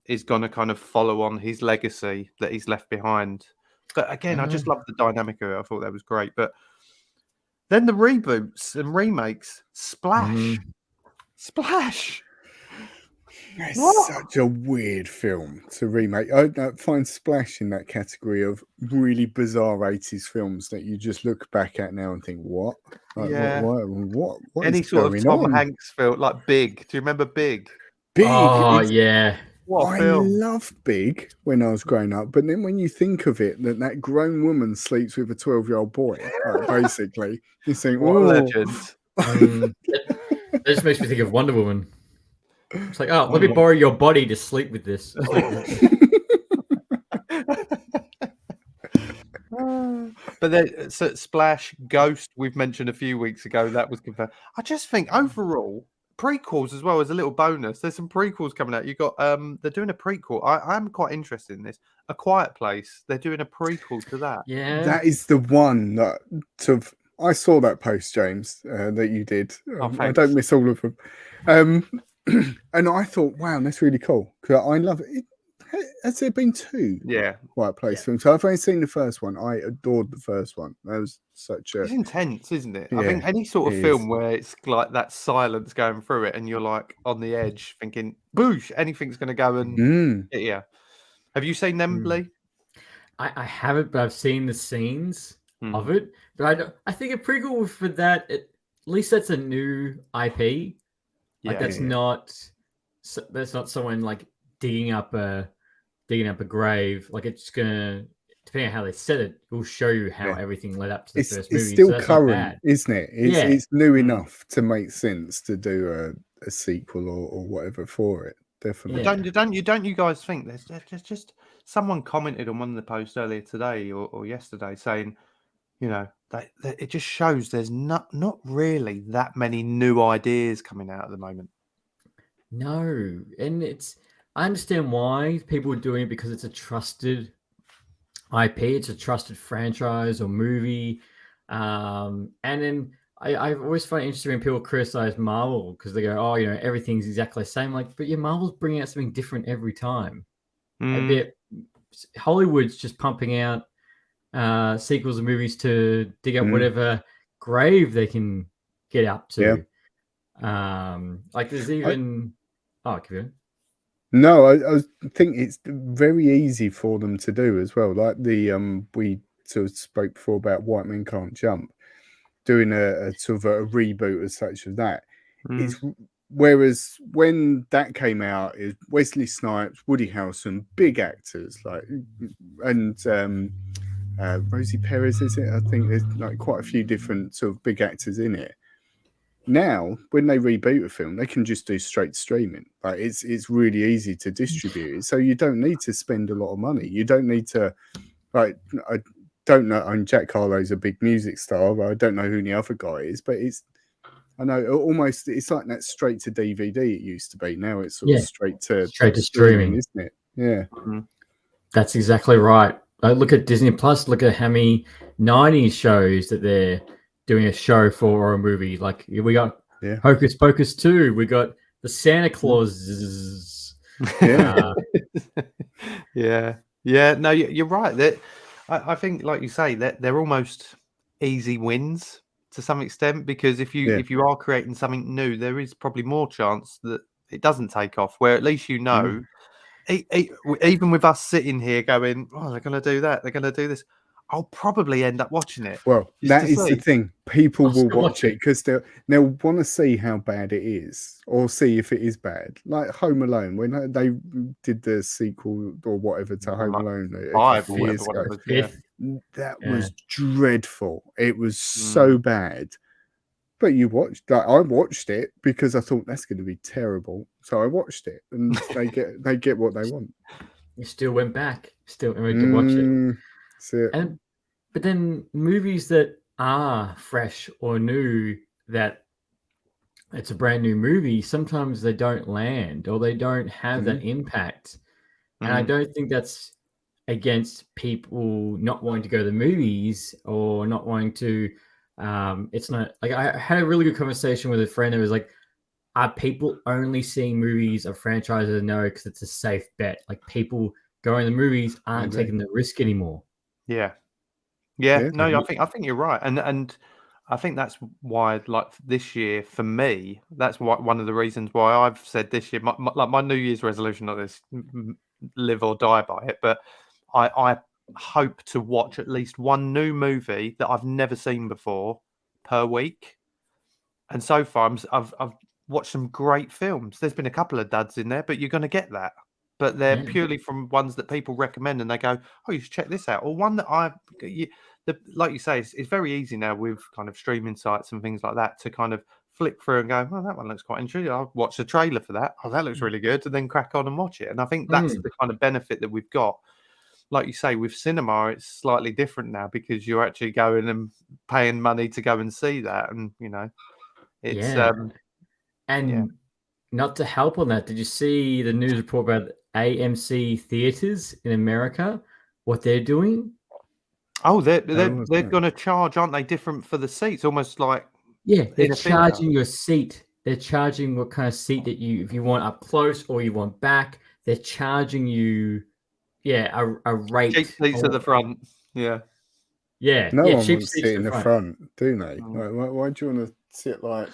[SPEAKER 2] is going to kind of follow on his legacy that he's left behind. But again, I just love the dynamic of it. I thought that was great. But then the reboots and remakes, Splash.
[SPEAKER 1] It's such a weird film to remake. I find Splash in that category of really bizarre 80s films that you just look back at now and think, what? Like, what
[SPEAKER 2] Any
[SPEAKER 1] is
[SPEAKER 2] sort of
[SPEAKER 1] going
[SPEAKER 2] Tom
[SPEAKER 1] on?
[SPEAKER 2] Hanks film, like Big. Do you remember Big?
[SPEAKER 1] Big.
[SPEAKER 4] Oh, yeah.
[SPEAKER 2] What a
[SPEAKER 1] I
[SPEAKER 2] film.
[SPEAKER 1] loved Big when I was growing up, but then when you think of it, that grown woman sleeps with a 12-year-old boy, like, basically, you think,
[SPEAKER 2] What a
[SPEAKER 1] oh,
[SPEAKER 2] legend.
[SPEAKER 4] That just makes me think of Wonder Woman. It's like, oh, let me borrow your body to sleep with this. Sleep with
[SPEAKER 2] But then Splash, Ghost, we've mentioned a few weeks ago, that was confirmed. I just think overall, prequels as well as a little bonus. There's some prequels coming out. You got they're doing a prequel. I'm quite interested in this. A Quiet Place. They're doing a prequel to that.
[SPEAKER 4] Yeah.
[SPEAKER 1] That is the one that sort of I saw that post, James, that you did. I
[SPEAKER 2] thanks.
[SPEAKER 1] don't miss all of them. And I thought, wow, that's really cool because I love it. Has there been two Quiet Place films? So I've only seen the first one. I adored the first one. That was such a.
[SPEAKER 2] It's intense, isn't it? I
[SPEAKER 1] Yeah,
[SPEAKER 2] think any sort of
[SPEAKER 1] it
[SPEAKER 2] film
[SPEAKER 1] is.
[SPEAKER 2] where it's like that silence going through it and you're like on the edge thinking, boosh, anything's going to go and yeah. Have you seen them, Leigh?
[SPEAKER 4] I haven't, but I've seen the scenes of it. But I think a prequel for that, at least that's a new IP. Like that's not someone like digging up a grave. Like it's gonna, depending on how they set it, will show you how everything led up to the first movie.
[SPEAKER 1] It's still
[SPEAKER 4] so
[SPEAKER 1] current, isn't it? It's new
[SPEAKER 2] Mm.
[SPEAKER 1] enough to make sense to do a sequel or whatever for it. Definitely.
[SPEAKER 2] Don't you guys think there's just someone commented on one of the posts earlier today or yesterday saying, you know, that it just shows there's not really that many new ideas coming out at the moment.
[SPEAKER 4] No, and I understand why people are doing it because it's a trusted IP, it's a trusted franchise or movie, and then I always find it interesting when people criticize Marvel because they go, "Oh, you know, everything's exactly the same." Like, but Marvel's bringing out something different every time. A bit, Hollywood's just pumping out sequels of movies to dig up whatever grave they can get up to. Like there's even
[SPEAKER 1] No, I think it's very easy for them to do as well. Like we sort of spoke before about White Men Can't Jump, doing a sort of a reboot as such of that. It's whereas when that came out, is Wesley Snipes, Woody Harrelson, big actors like, and Rosie Perez, is it? I think there's like quite a few different sort of big actors in it. Now, when they reboot a film, they can just do straight streaming. Like it's really easy to distribute it, so you don't need to spend a lot of money. You don't need to, like, I don't know. I mean, Jack Harlow's a big music star, but I don't know who the other guy is. But I know almost it's like that straight to DVD. It used to be. Now it's sort of straight to streaming, isn't it? Yeah,
[SPEAKER 4] that's exactly right. Look at Disney Plus. Look at how many '90s shows that they're doing a show for or a movie. Like we got Hocus Pocus 2. We got the Santa Claus.
[SPEAKER 2] Yeah. No, you're right. That I think, like you say, that they're almost easy wins to some extent because if you are creating something new, there is probably more chance that it doesn't take off. Where at least you know, even with us sitting here going, "Oh, they're going to do that. They're going to do this." I'll probably end up watching it.
[SPEAKER 1] Well, that is the thing. People will watch it because they'll want to see how bad it is or see if it is bad. Like Home Alone, when they did the sequel or whatever to Home Alone a few years ago, that was dreadful. It was so bad. But I watched it because I thought that's going to be terrible. So I watched it, and they get what they want.
[SPEAKER 4] You still went back, to watch it. But then movies that are fresh or new, that it's a brand new movie, sometimes they don't land or they don't have that impact. And I don't think that's against people not wanting to go to the movies or not wanting to. It's not like I had a really good conversation with a friend that was like, are people only seeing movies of franchises? No, because it's a safe bet. Like people going to the movies aren't taking the risk anymore.
[SPEAKER 2] Yeah, no, I think you're right, and I think that's why, like this year for me, that's one of the reasons why I've said this year, my New Year's resolution, not this, live or die by it, but I hope to watch at least one new movie that I've never seen before per week, and so far I've watched some great films. There's been a couple of duds in there, but you're going to get that. but they're purely from ones that people recommend, and they go, "Oh, you should check this out." Or one that like you say, it's very easy now with kind of streaming sites and things like that to kind of flick through and go, "Oh, that one looks quite interesting. I'll watch the trailer for that. Oh, that looks really good," and then crack on and watch it. And I think that's the kind of benefit that we've got. Like you say, with cinema, it's slightly different now because you're actually going and paying money to go and see that, and it's
[SPEAKER 4] and not to help on that. Did you see the news report about AMC theaters in America? What they're doing?
[SPEAKER 2] Oh, they're going to charge, aren't they? Different for the seats, almost like
[SPEAKER 4] they're charging your seat. They're charging what kind of seat that if you want up close or you want back. They're charging you, a rate.
[SPEAKER 2] Cheap seats at the front. Yeah.
[SPEAKER 1] No one wants to sit in the front, do they? Like, why do you want to sit like?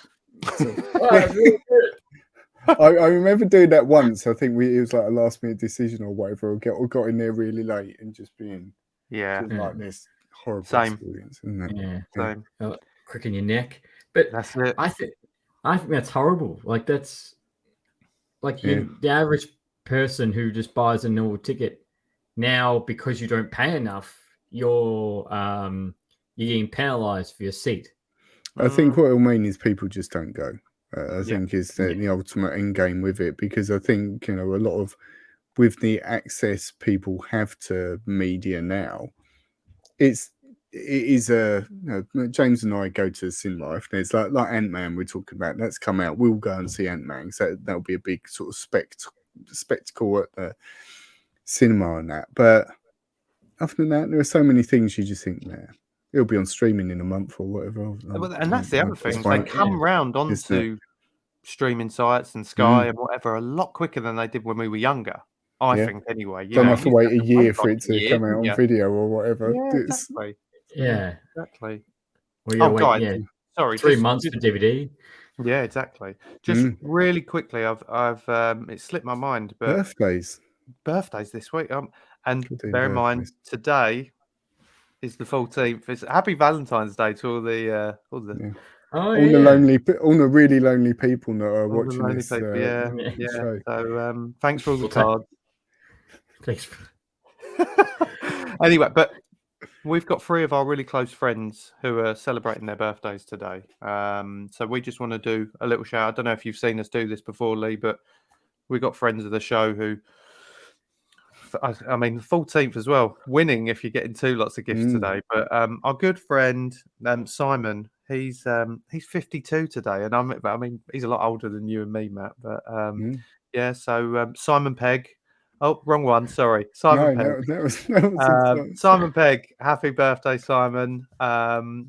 [SPEAKER 1] I remember doing that once. I think it was like a last minute decision or whatever. Or got in there really late and just being like this horrible experience, isn't it?
[SPEAKER 4] Yeah,
[SPEAKER 2] same.
[SPEAKER 4] Crick in your neck. But
[SPEAKER 2] that's it.
[SPEAKER 4] I think that's horrible. Like that's like the average person who just buys a normal ticket now, because you don't pay enough, you're getting penalized for your seat.
[SPEAKER 1] I think what it'll mean is people just don't go. I think is the ultimate end game with it, because I think a lot of with the access people have to media now, it is James and I go to the cinema. If there's like Ant-Man we're talking about, that's come out, we'll go and see Ant-Man. So that'll be a big sort of spectacle at the cinema and that. But other than that, there are so many things you just think, it'll be on streaming in a month or whatever.
[SPEAKER 2] And that's the other thing. They come round onto streaming sites and Sky and whatever a lot quicker than they did when we were younger. I think anyway.
[SPEAKER 1] Don't have to wait a year for it to come out on video or whatever.
[SPEAKER 2] Yeah, exactly.
[SPEAKER 4] Yeah,
[SPEAKER 2] exactly.
[SPEAKER 4] Well,
[SPEAKER 2] guys, sorry,
[SPEAKER 4] 3 months for DVD.
[SPEAKER 2] Yeah, exactly. Just really quickly, I've it slipped my mind, but birthdays this week. And bear in mind today is the 14th. It's Happy Valentine's Day to all the
[SPEAKER 1] really lonely people that are watching this show.
[SPEAKER 2] So thanks for all the cards.
[SPEAKER 4] Thanks.
[SPEAKER 2] Anyway, but we've got 3 of our really close friends who are celebrating their birthdays today. So we just want to do a little shout. I don't know if you've seen us do this before, Leigh, but we've got friends of the show who, I mean, 14th as well, winning if you're getting 2 lots of gifts today. But our good friend Simon, he's 52 today, and I mean he's a lot older than you and me, Matt. But so Simon Pegg. Oh, wrong one. Sorry, Simon Pegg.
[SPEAKER 1] That was
[SPEAKER 2] Simon Pegg. Happy birthday, Simon.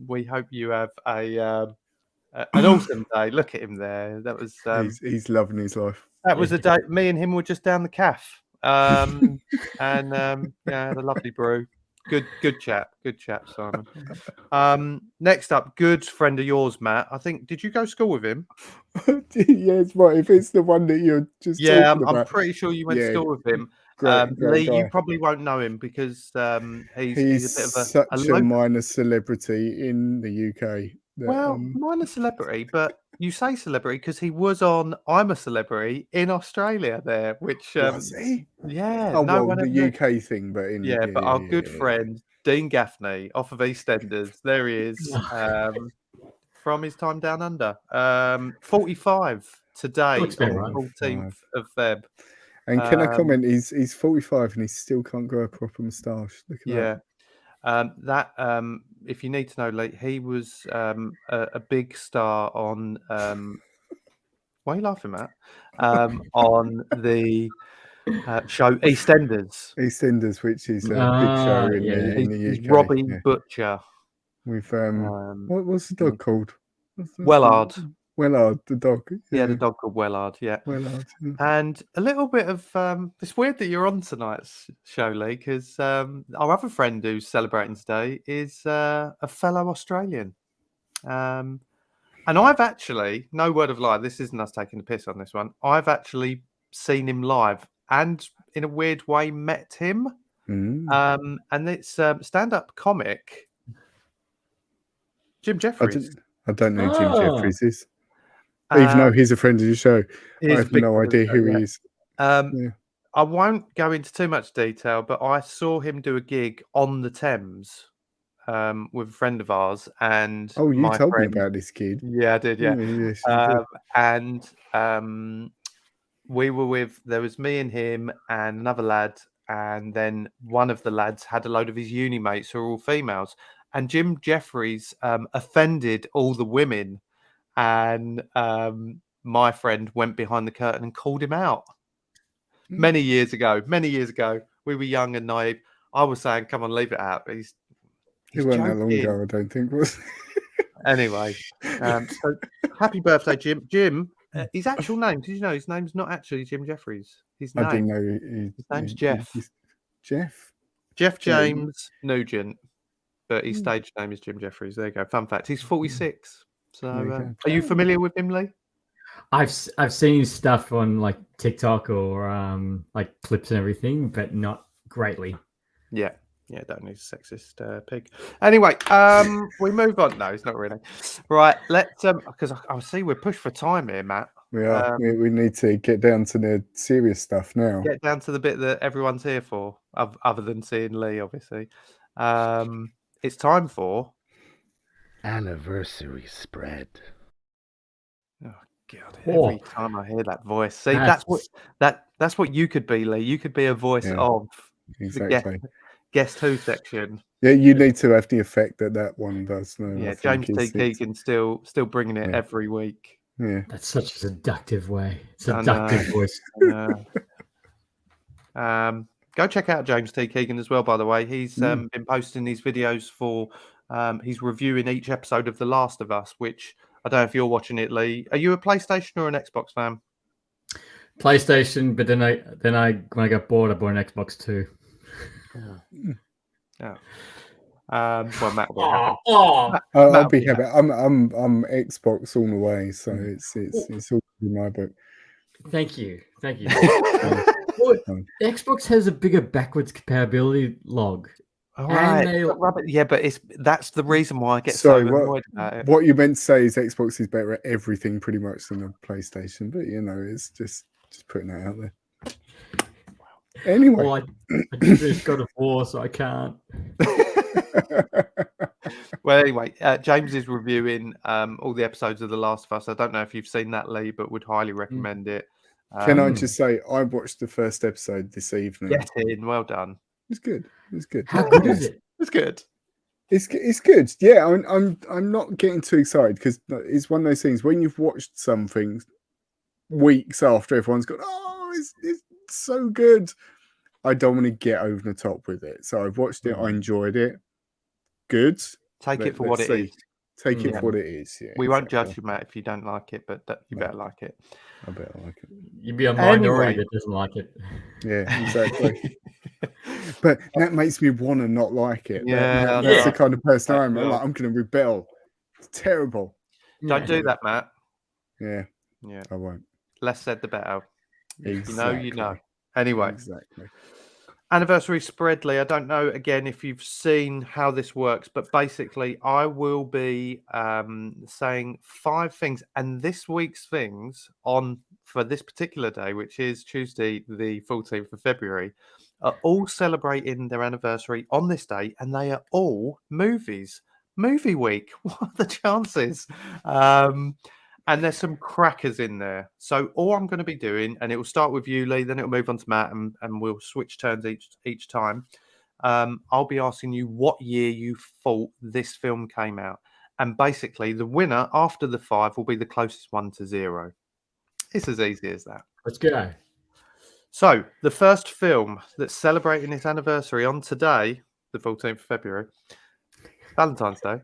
[SPEAKER 2] We hope you have an awesome day. Look at him there. That was
[SPEAKER 1] he's loving his life.
[SPEAKER 2] That was a day. Me and him were just down the calf. And had a lovely brew. Good chap, Simon. Next up, good friend of yours, Matt. I think, did you go to school with him?
[SPEAKER 1] Yeah, it's right. If it's the one that you're just
[SPEAKER 2] I'm pretty sure you went to school with him. Great Leigh, you probably won't know him because he's a bit of
[SPEAKER 1] such a minor celebrity in the UK.
[SPEAKER 2] Minor celebrity, but you say celebrity because he was on I'm a Celebrity in Australia there, which
[SPEAKER 1] was he?
[SPEAKER 2] Yeah.
[SPEAKER 1] The UK thing, but
[SPEAKER 2] but our good friend Dean Gaffney off of EastEnders, there he is, from his time down under. 45 today on the 14th of Feb.
[SPEAKER 1] And can I comment? He's 45 and he still can't grow a proper moustache. Look at that.
[SPEAKER 2] If you need to know, Leigh, he was a big star on. Why are you laughing, Matt? On the show EastEnders.
[SPEAKER 1] EastEnders, which is a big show in the UK.
[SPEAKER 2] Robbie Butcher.
[SPEAKER 1] With what's the dog called?
[SPEAKER 2] Wellard.
[SPEAKER 1] Wellard, the dog.
[SPEAKER 2] Yeah, the dog called Wellard. Yeah.
[SPEAKER 1] Wellard. Yeah.
[SPEAKER 2] And a little bit of it's weird that you're on tonight's show, Leigh, because our other friend who's celebrating today is a fellow Australian. And I've actually, no word of lie, this isn't us taking the piss on this one. I've actually seen him live and in a weird way met him. And it's stand-up comic Jim Jeffries.
[SPEAKER 1] I don't know who Jim Jeffries is. Even though he's a friend of the show, I have no idea who he is.
[SPEAKER 2] I won't go into too much detail, but I saw him do a gig on the Thames with a friend of ours, and
[SPEAKER 1] Oh, you
[SPEAKER 2] my
[SPEAKER 1] told me
[SPEAKER 2] friend.
[SPEAKER 1] about this kid.
[SPEAKER 2] Yeah, I did. Yeah,
[SPEAKER 1] Yes, you did.
[SPEAKER 2] and we were with. There was me and him and another lad, and then one of the lads had a load of his uni mates who are all females, and Jim Jeffries offended all the women, and my friend went behind the curtain and called him out. Many years ago, we were young and naive. I was saying, "Come on, leave it out." But he's
[SPEAKER 1] It wasn't that long
[SPEAKER 2] joking.
[SPEAKER 1] ago, I don't think. Was
[SPEAKER 2] Anyway, so happy birthday, Jim. Jim, his actual name, did you know his name's not actually Jim Jeffries? His
[SPEAKER 1] I didn't
[SPEAKER 2] name,
[SPEAKER 1] know.
[SPEAKER 2] his name's Jeff.
[SPEAKER 1] Jeff.
[SPEAKER 2] Jeff
[SPEAKER 1] Jim.
[SPEAKER 2] James Nugent, but his stage name is Jim Jeffries. There you go. Fun fact: he's 46. So,
[SPEAKER 1] There you go.
[SPEAKER 2] are you familiar with him, Leigh?
[SPEAKER 4] I've seen stuff on like TikTok or like clips and everything, but not greatly.
[SPEAKER 2] Yeah, don't need a sexist pig. Anyway, we move on. No, it's not really. Right, let's because I see we're pushed for time here, Matt.
[SPEAKER 1] We are. We need to get down to the serious stuff now.
[SPEAKER 2] Get down to the bit that everyone's here for, other than seeing Leigh, obviously. It's time for
[SPEAKER 6] anniversary spread.
[SPEAKER 2] Oh God! Every time I hear that voice, see that's what you could be, Leigh. You could be a voice of
[SPEAKER 1] exactly
[SPEAKER 2] the guest who section.
[SPEAKER 1] Yeah, you need to have the effect that one does. No,
[SPEAKER 2] Yeah, James T. Keegan still bringing it every week.
[SPEAKER 1] Yeah,
[SPEAKER 4] that's such a seductive way. Seductive voice.
[SPEAKER 2] Go check out James T. Keegan as well. By the way, he's been posting these videos for. He's reviewing each episode of The Last of Us, which I don't know if you're watching it, Leigh. Are you a PlayStation or an Xbox fan?
[SPEAKER 4] PlayStation, but then I when I got bored, I bought an Xbox too.
[SPEAKER 2] Yeah. Well, Matt will be happy.
[SPEAKER 1] I'll be happy. I'm Xbox all the way, so it's all in my book.
[SPEAKER 4] Thank you. Well, Xbox has a bigger backwards compatibility log.
[SPEAKER 2] All right. But that's the reason why I get so annoyed about it.
[SPEAKER 1] What you meant to say is Xbox is better at everything pretty much than a PlayStation, but it's just putting that out there. Anyway,
[SPEAKER 4] well, I just got a 4, so I can't.
[SPEAKER 2] Well, anyway, James is reviewing all the episodes of The Last of Us. I don't know if you've seen that, Leigh, but would highly recommend it.
[SPEAKER 1] Can I just say I watched the first episode this evening?
[SPEAKER 2] Get in, well done.
[SPEAKER 1] It's good.
[SPEAKER 4] How good is it?
[SPEAKER 2] It's good.
[SPEAKER 1] It's good. Yeah, I'm not getting too excited because it's one of those things when you've watched something weeks after everyone's gone, oh, it's so good. I don't want to get over the top with it. So I've watched it. I enjoyed it. Good.
[SPEAKER 2] Take it for what it is.
[SPEAKER 1] Take it for what it is. Yeah,
[SPEAKER 2] we won't judge you, Matt, if you don't like it, but you better like it.
[SPEAKER 1] I better like it.
[SPEAKER 4] You'd be a minority that doesn't like it.
[SPEAKER 1] Yeah, exactly. But that makes me want to not like it.
[SPEAKER 2] Yeah,
[SPEAKER 1] that's the kind of person I am. I'm going to rebel. It's terrible.
[SPEAKER 2] Don't do that, Matt.
[SPEAKER 1] Yeah,
[SPEAKER 2] yeah.
[SPEAKER 1] I won't.
[SPEAKER 2] Less said, the better.
[SPEAKER 1] Exactly.
[SPEAKER 2] You know. Anyway,
[SPEAKER 1] exactly.
[SPEAKER 2] Anniversary spread, Leigh. I don't know again if you've seen how this works, but basically, I will be saying 5 things, and this week's things for this particular day, which is Tuesday, the 14th of February, are all celebrating their anniversary on this day, and they are all movies. Movie week. What are the chances? And there's some crackers in there. So all I'm going to be doing, and it will start with you, Leigh, then it'll move on to Matt, and we'll switch turns each time. I'll be asking you what year you thought this film came out. And basically, the winner after the 5 will be the closest one to 0. It's as easy as that.
[SPEAKER 4] Let's go.
[SPEAKER 2] So the first film that's celebrating its anniversary on today, the 14th of February, Valentine's Day,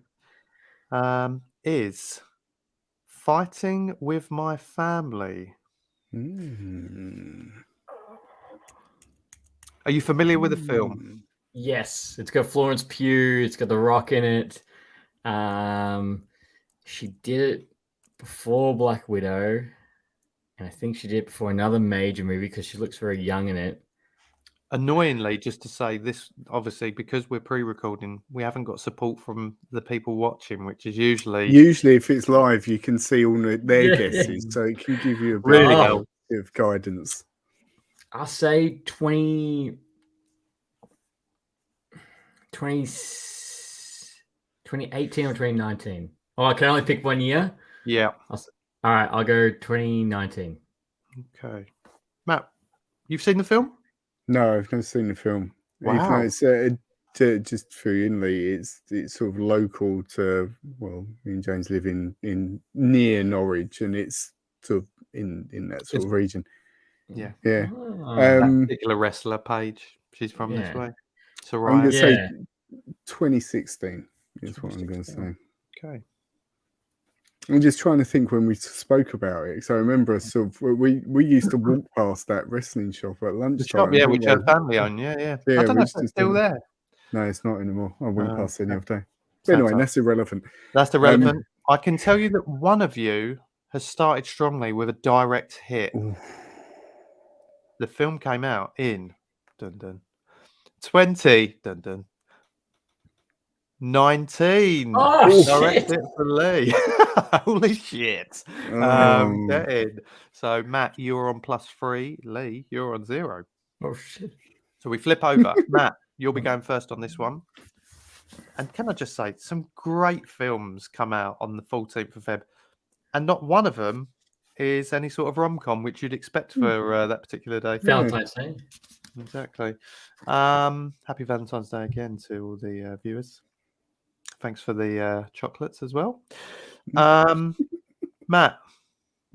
[SPEAKER 2] is Fighting with My Family. Are you familiar with the film?
[SPEAKER 4] Yes, it's got Florence Pugh. It's got The Rock in it. She did it before Black Widow, and I think she did it before another major movie because she looks very young in it.
[SPEAKER 2] Annoyingly, just to say this, obviously, because we're pre-recording, we haven't got support from the people watching, which is usually
[SPEAKER 1] if it's live, you can see all their guesses, so it can give you a bit of guidance.
[SPEAKER 4] I'll say 2018 or 2019. Oh, I can only pick 1 year.
[SPEAKER 2] Yeah.
[SPEAKER 4] All right, I'll go 2019.
[SPEAKER 2] Okay. Matt, you've seen the film?
[SPEAKER 1] No, I've never seen the film.
[SPEAKER 2] Wow.
[SPEAKER 1] Even though it's just through Inley, it's sort of local to, well, me and James live in near Norwich, and it's sort of in that sort of region.
[SPEAKER 2] Yeah.
[SPEAKER 1] Yeah.
[SPEAKER 2] That particular wrestler, Paige, she's from this way. So
[SPEAKER 1] I'm going to say
[SPEAKER 4] Yeah.
[SPEAKER 1] 2016 is what I'm going to say.
[SPEAKER 2] Okay.
[SPEAKER 1] I'm just trying to think when we spoke about it. So I remember sort of we used to walk past that wrestling shop at
[SPEAKER 2] The
[SPEAKER 1] lunchtime.
[SPEAKER 2] shop, yeah,
[SPEAKER 1] didn't
[SPEAKER 2] which
[SPEAKER 1] we?
[SPEAKER 2] her family own. Yeah.
[SPEAKER 1] Yeah,
[SPEAKER 2] I don't know
[SPEAKER 1] we
[SPEAKER 2] if it's
[SPEAKER 1] just
[SPEAKER 2] still
[SPEAKER 1] didn't-
[SPEAKER 2] there.
[SPEAKER 1] No, it's not anymore. I went past any
[SPEAKER 2] okay.
[SPEAKER 1] other day. But anyway,
[SPEAKER 2] Sounds
[SPEAKER 1] that's irrelevant.
[SPEAKER 2] That's irrelevant. I can tell you that one of you has started strongly with a direct hit.
[SPEAKER 1] Ooh.
[SPEAKER 2] The film came out in 20 19.
[SPEAKER 4] Oh,
[SPEAKER 2] Direct
[SPEAKER 4] shit.
[SPEAKER 2] hit for Leigh. Holy shit. Get in. So Matt, you're on +3. Leigh, you're on 0.
[SPEAKER 4] Oh, shit.
[SPEAKER 2] So we flip over. Matt, you'll be going first on this one. And can I just say, some great films come out on the 14th of Feb, and not one of them is any sort of rom-com, which you'd expect for that particular day.
[SPEAKER 4] Valentine's Day.
[SPEAKER 2] Exactly. Happy Valentine's Day again to all the viewers. Thanks for the chocolates as well. Matt,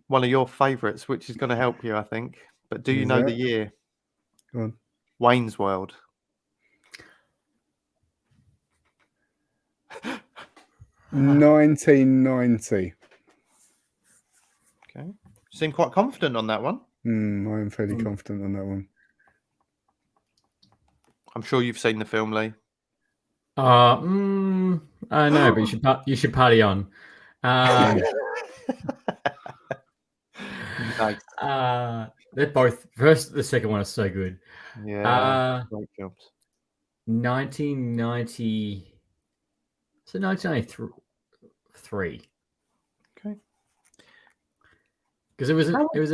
[SPEAKER 2] one of your favourites, which is going to help you, I think. But do you know the year?
[SPEAKER 1] Go on.
[SPEAKER 2] Wayne's World.
[SPEAKER 1] 1990.
[SPEAKER 2] Okay. You seem quite confident on that one.
[SPEAKER 1] I am fairly confident on that one.
[SPEAKER 2] I'm sure you've seen the film, Leigh.
[SPEAKER 4] I know, but you should party on.
[SPEAKER 2] Nice.
[SPEAKER 4] They're both the second one is so good.
[SPEAKER 2] Yeah, great films.
[SPEAKER 4] 1990. So 1993.
[SPEAKER 2] Okay.
[SPEAKER 4] Because it was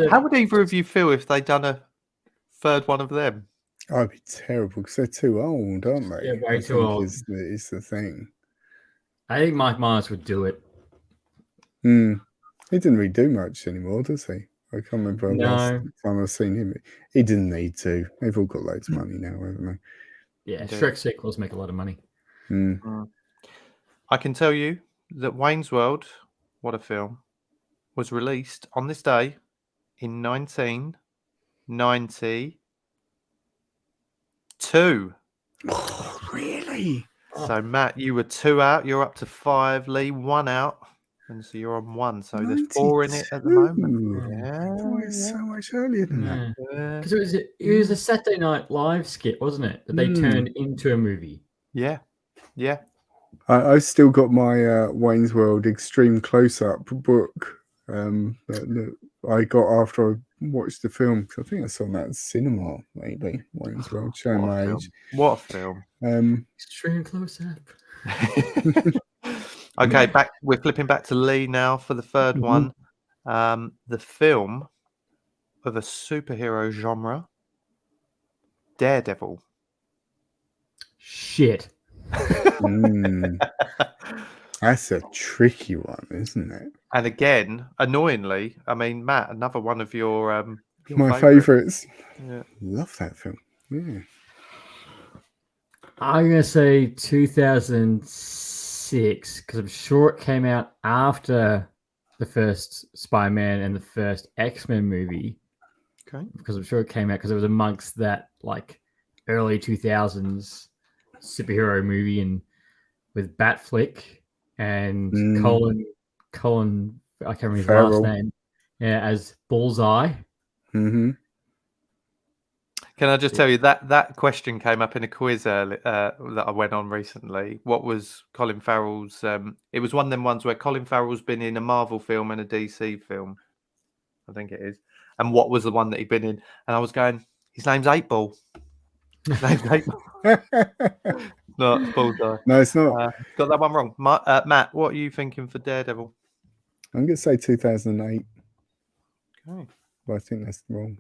[SPEAKER 2] How would either of you feel if they'd done a third one of them?
[SPEAKER 1] Oh, it'd be terrible because they're too old, aren't they?
[SPEAKER 4] Yeah, way too old.
[SPEAKER 1] Is the thing.
[SPEAKER 4] I think Mike Myers would do it.
[SPEAKER 1] He didn't really do much anymore, does he? I can't remember the last time I've seen him. He didn't need to. They've all got loads of money now, haven't they?
[SPEAKER 4] Yeah, Shrek sequels make a lot of money.
[SPEAKER 2] I can tell you that Wayne's World, what a film, was released on this day in 1992.
[SPEAKER 1] Oh, really?
[SPEAKER 2] So, Matt, you were 2 out. You're up to 5. Leigh, 1 out. And so you're on 1. So there's 4 in it at the moment.
[SPEAKER 1] Yeah. It's so much earlier than that.
[SPEAKER 4] Because it was a Saturday Night Live skit, wasn't it? That they turned into a movie.
[SPEAKER 2] Yeah. Yeah.
[SPEAKER 1] I've still got my Wayne's World Extreme Close-Up book that I got after I watched the film. Cause I think I saw that in cinema, maybe. Wayne's World, showing my age.
[SPEAKER 2] What a film.
[SPEAKER 4] Extreme Close-Up.
[SPEAKER 2] Okay, we're flipping back to Leigh now for the third one. The film of a superhero genre, Daredevil.
[SPEAKER 4] Shit.
[SPEAKER 1] That's a tricky one, isn't it?
[SPEAKER 2] And again, annoyingly, I mean, Matt, another one of your
[SPEAKER 1] my favourites.
[SPEAKER 2] Yeah.
[SPEAKER 1] Love that film. Yeah.
[SPEAKER 4] I'm gonna say 2006 because I'm sure it came out after the first Spider-Man and the first X-Men movie.
[SPEAKER 2] Okay.
[SPEAKER 4] Because I'm sure it came out because it was amongst that like early 2000s superhero movie and with Batflick and Colin, I can't remember his last name. Yeah, as Bullseye.
[SPEAKER 1] Mm-hmm.
[SPEAKER 2] Can I just tell you that question came up in a quiz that I went on recently. What was Colin Farrell's? It was one of them ones where Colin Farrell's been in a Marvel film and a DC film, I think it is. And what was the one that he'd been in? And I was going, his name's 8-Ball. His name's 8-Ball. No, Bullseye.
[SPEAKER 1] No, it's not.
[SPEAKER 2] Got that one wrong. Matt, what are you thinking for Daredevil?
[SPEAKER 1] I'm going to say 2008.
[SPEAKER 2] Okay.
[SPEAKER 1] But I think that's wrong.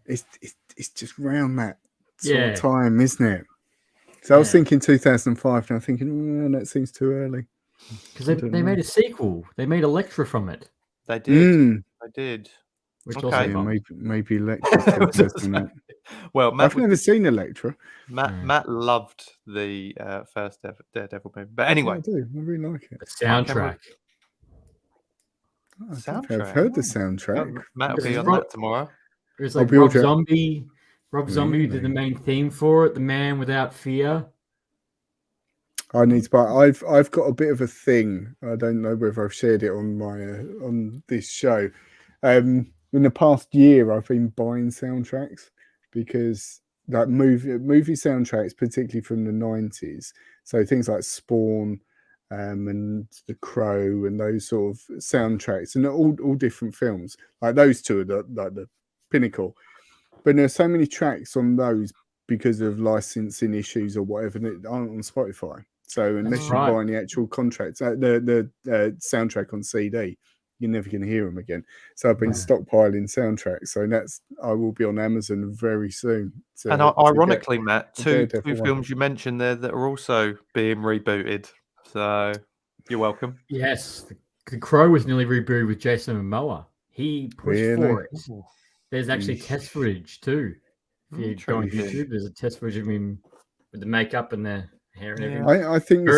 [SPEAKER 1] it's just round that sort of
[SPEAKER 4] Yeah.
[SPEAKER 1] time, isn't it? So I was
[SPEAKER 4] Yeah.
[SPEAKER 1] thinking 2005, and I'm thinking that seems too early.
[SPEAKER 4] Because they made a sequel. They made Electra from it.
[SPEAKER 2] They did.
[SPEAKER 1] Mm.
[SPEAKER 2] They did.
[SPEAKER 4] Which
[SPEAKER 2] Okay.
[SPEAKER 4] also
[SPEAKER 1] Yeah,
[SPEAKER 4] bombed.
[SPEAKER 1] maybe Electra's too close to that.
[SPEAKER 2] Well, Matt,
[SPEAKER 1] I've never seen Electra.
[SPEAKER 2] Matt loved the first Daredevil movie. But
[SPEAKER 1] Yeah,
[SPEAKER 2] anyway,
[SPEAKER 1] I do. I really like it.
[SPEAKER 4] The soundtrack.
[SPEAKER 1] I don't think
[SPEAKER 2] soundtrack.
[SPEAKER 1] I've heard the soundtrack.
[SPEAKER 2] Matt will
[SPEAKER 4] Because
[SPEAKER 2] be
[SPEAKER 4] it's
[SPEAKER 2] on
[SPEAKER 4] Rob-
[SPEAKER 2] that tomorrow.
[SPEAKER 4] It was
[SPEAKER 1] I'll
[SPEAKER 4] like
[SPEAKER 1] build
[SPEAKER 4] Rob
[SPEAKER 1] you-
[SPEAKER 4] Zombie. Rob Zombie did the
[SPEAKER 1] Really?
[SPEAKER 4] main theme for it. The Man Without Fear.
[SPEAKER 1] I need to buy. I've got a bit of a thing. I don't know whether I've shared it on my on this show. In the past year, I've been buying soundtracks because like movie soundtracks, particularly from the 90s. So things like Spawn, and The Crow, and those sort of soundtracks, and all different films. Like those two are the pinnacle. But there's so many tracks on those because of licensing issues or whatever that aren't on Spotify. So unless you're
[SPEAKER 4] right.
[SPEAKER 1] buying the actual contracts, the soundtrack on CD, you're never going to hear them again. So I've been stockpiling soundtracks. So I will be on Amazon very soon.
[SPEAKER 2] And
[SPEAKER 1] to
[SPEAKER 2] ironically, Matt,
[SPEAKER 1] the
[SPEAKER 2] two
[SPEAKER 1] Daredevil one.
[SPEAKER 2] films you mentioned there that are also being rebooted. So you're welcome.
[SPEAKER 4] Yes. The Crow was nearly rebooted with Jason Momoa. He pushed for it. There's actually test footage too. If you go on YouTube, there's a test footage of him with the makeup and the hair and everything.
[SPEAKER 1] I think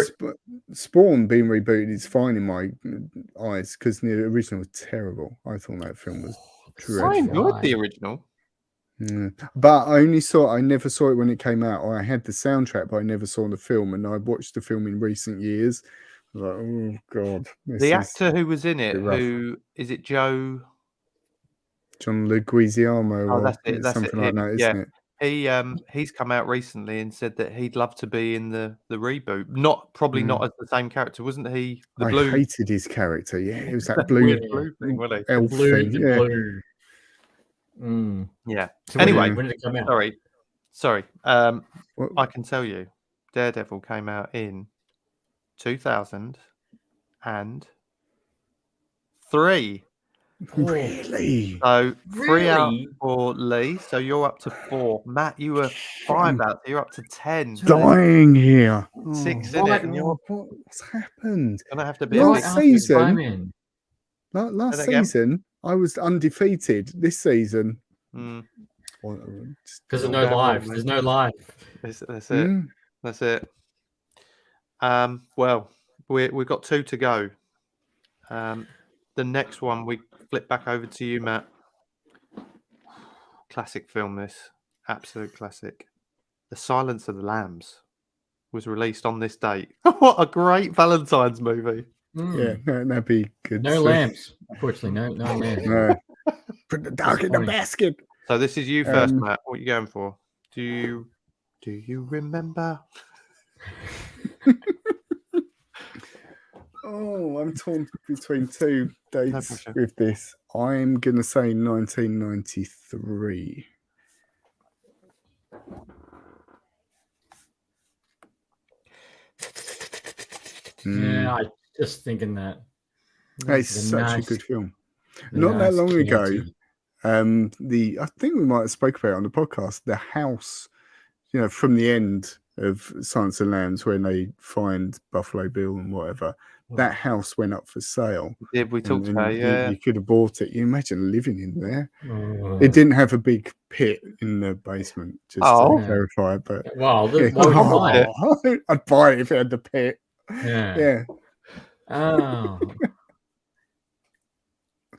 [SPEAKER 1] Spawn being rebooted is fine in my eyes because the original was terrible. I thought that film was dreadful.
[SPEAKER 2] I enjoyed the original.
[SPEAKER 1] Yeah. But I never saw it when it came out. I had the soundtrack, but I never saw the film. And I watched the film in recent years. I was like, oh God.
[SPEAKER 2] The actor who was in it, who is it, Joe?
[SPEAKER 1] John Leguizamo or
[SPEAKER 2] That's
[SPEAKER 1] something
[SPEAKER 2] it,
[SPEAKER 1] like that, isn't it?
[SPEAKER 2] He's come out recently and said that he'd love to be in the reboot. Probably not as the same character, wasn't he?
[SPEAKER 1] I hated his character. Yeah, it was that blue
[SPEAKER 2] thing, wasn't he?
[SPEAKER 1] elf thing. Yeah.
[SPEAKER 4] Blue. Mm.
[SPEAKER 2] Yeah.
[SPEAKER 4] So
[SPEAKER 2] anyway,
[SPEAKER 4] when did it come out?
[SPEAKER 2] Sorry. I can tell you, Daredevil came out in 2003.
[SPEAKER 1] Really?
[SPEAKER 2] So 3 out for Leigh. So you're up to 4. Matt, you were 5 out. So you're up to 10.
[SPEAKER 1] Dying here.
[SPEAKER 2] 6 in it. And
[SPEAKER 1] What's happened?
[SPEAKER 2] Gonna have to be
[SPEAKER 1] Last season. Last
[SPEAKER 2] Say that again.
[SPEAKER 1] season, I was undefeated. This season,
[SPEAKER 4] because there's no life. There's no life.
[SPEAKER 2] That's it. That's it. Well, we've got 2 to go. The next one we flip back over to you, Matt. Classic film, this absolute classic. The Silence of the Lambs was released on this date. What a great Valentine's movie!
[SPEAKER 1] Yeah, that'd be good.
[SPEAKER 4] No lamps, unfortunately. No lamps.
[SPEAKER 1] No. Put the dog in the basket.
[SPEAKER 2] So this is you first, Matt. What are you going for? Do you remember?
[SPEAKER 1] Oh, I'm torn between 2 dates with this. I'm gonna say 1993.
[SPEAKER 4] Yeah, I just thinking that.
[SPEAKER 1] It's such a good film. Not that long ago, I think we might have spoke about it on the podcast. The house, from the end of Silence of the Lambs when they find Buffalo Bill and whatever, that house went up for sale.
[SPEAKER 2] Yeah, we talked about it. Yeah,
[SPEAKER 1] you could have bought it. You imagine living in there. It didn't have a big pit in the basement, just to clarify. But I'd buy it if it had the pit. Yeah.
[SPEAKER 4] Oh.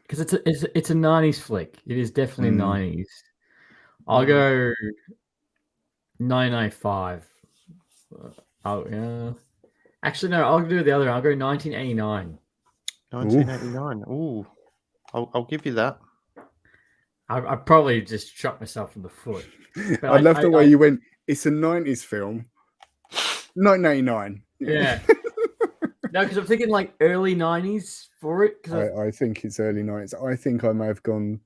[SPEAKER 4] Because it's a 90s flick. It is definitely 90s. I'll go 1995. Actually, no, I'll do the other. I'll go 1989.
[SPEAKER 2] 1989. Ooh. I'll give you that.
[SPEAKER 4] I probably just shot myself in the foot.
[SPEAKER 1] I love the way you went, it's a 90s film. 1989.
[SPEAKER 4] Yeah. No, because I'm thinking like early 90s for it.
[SPEAKER 1] I think it's early 90s. I think I may have gone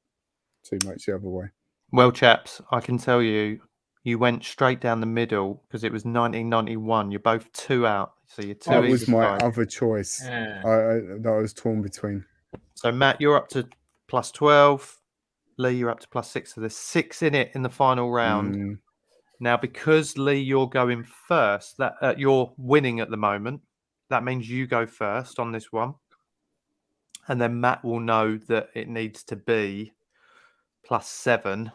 [SPEAKER 1] too much the other way.
[SPEAKER 2] Well, chaps, I can tell you, you went straight down the middle because it was 1991. You're both 2 out. So you're 2
[SPEAKER 1] That was my other choice.
[SPEAKER 4] Yeah.
[SPEAKER 1] That I was torn between.
[SPEAKER 2] So, Matt, you're up to plus 12. Leigh, you're up to +6. So there's 6 in it in the final round. Now, because Leigh, you're going first, that you're winning at the moment. That means you go first on this one. And then Matt will know that it needs to be +7,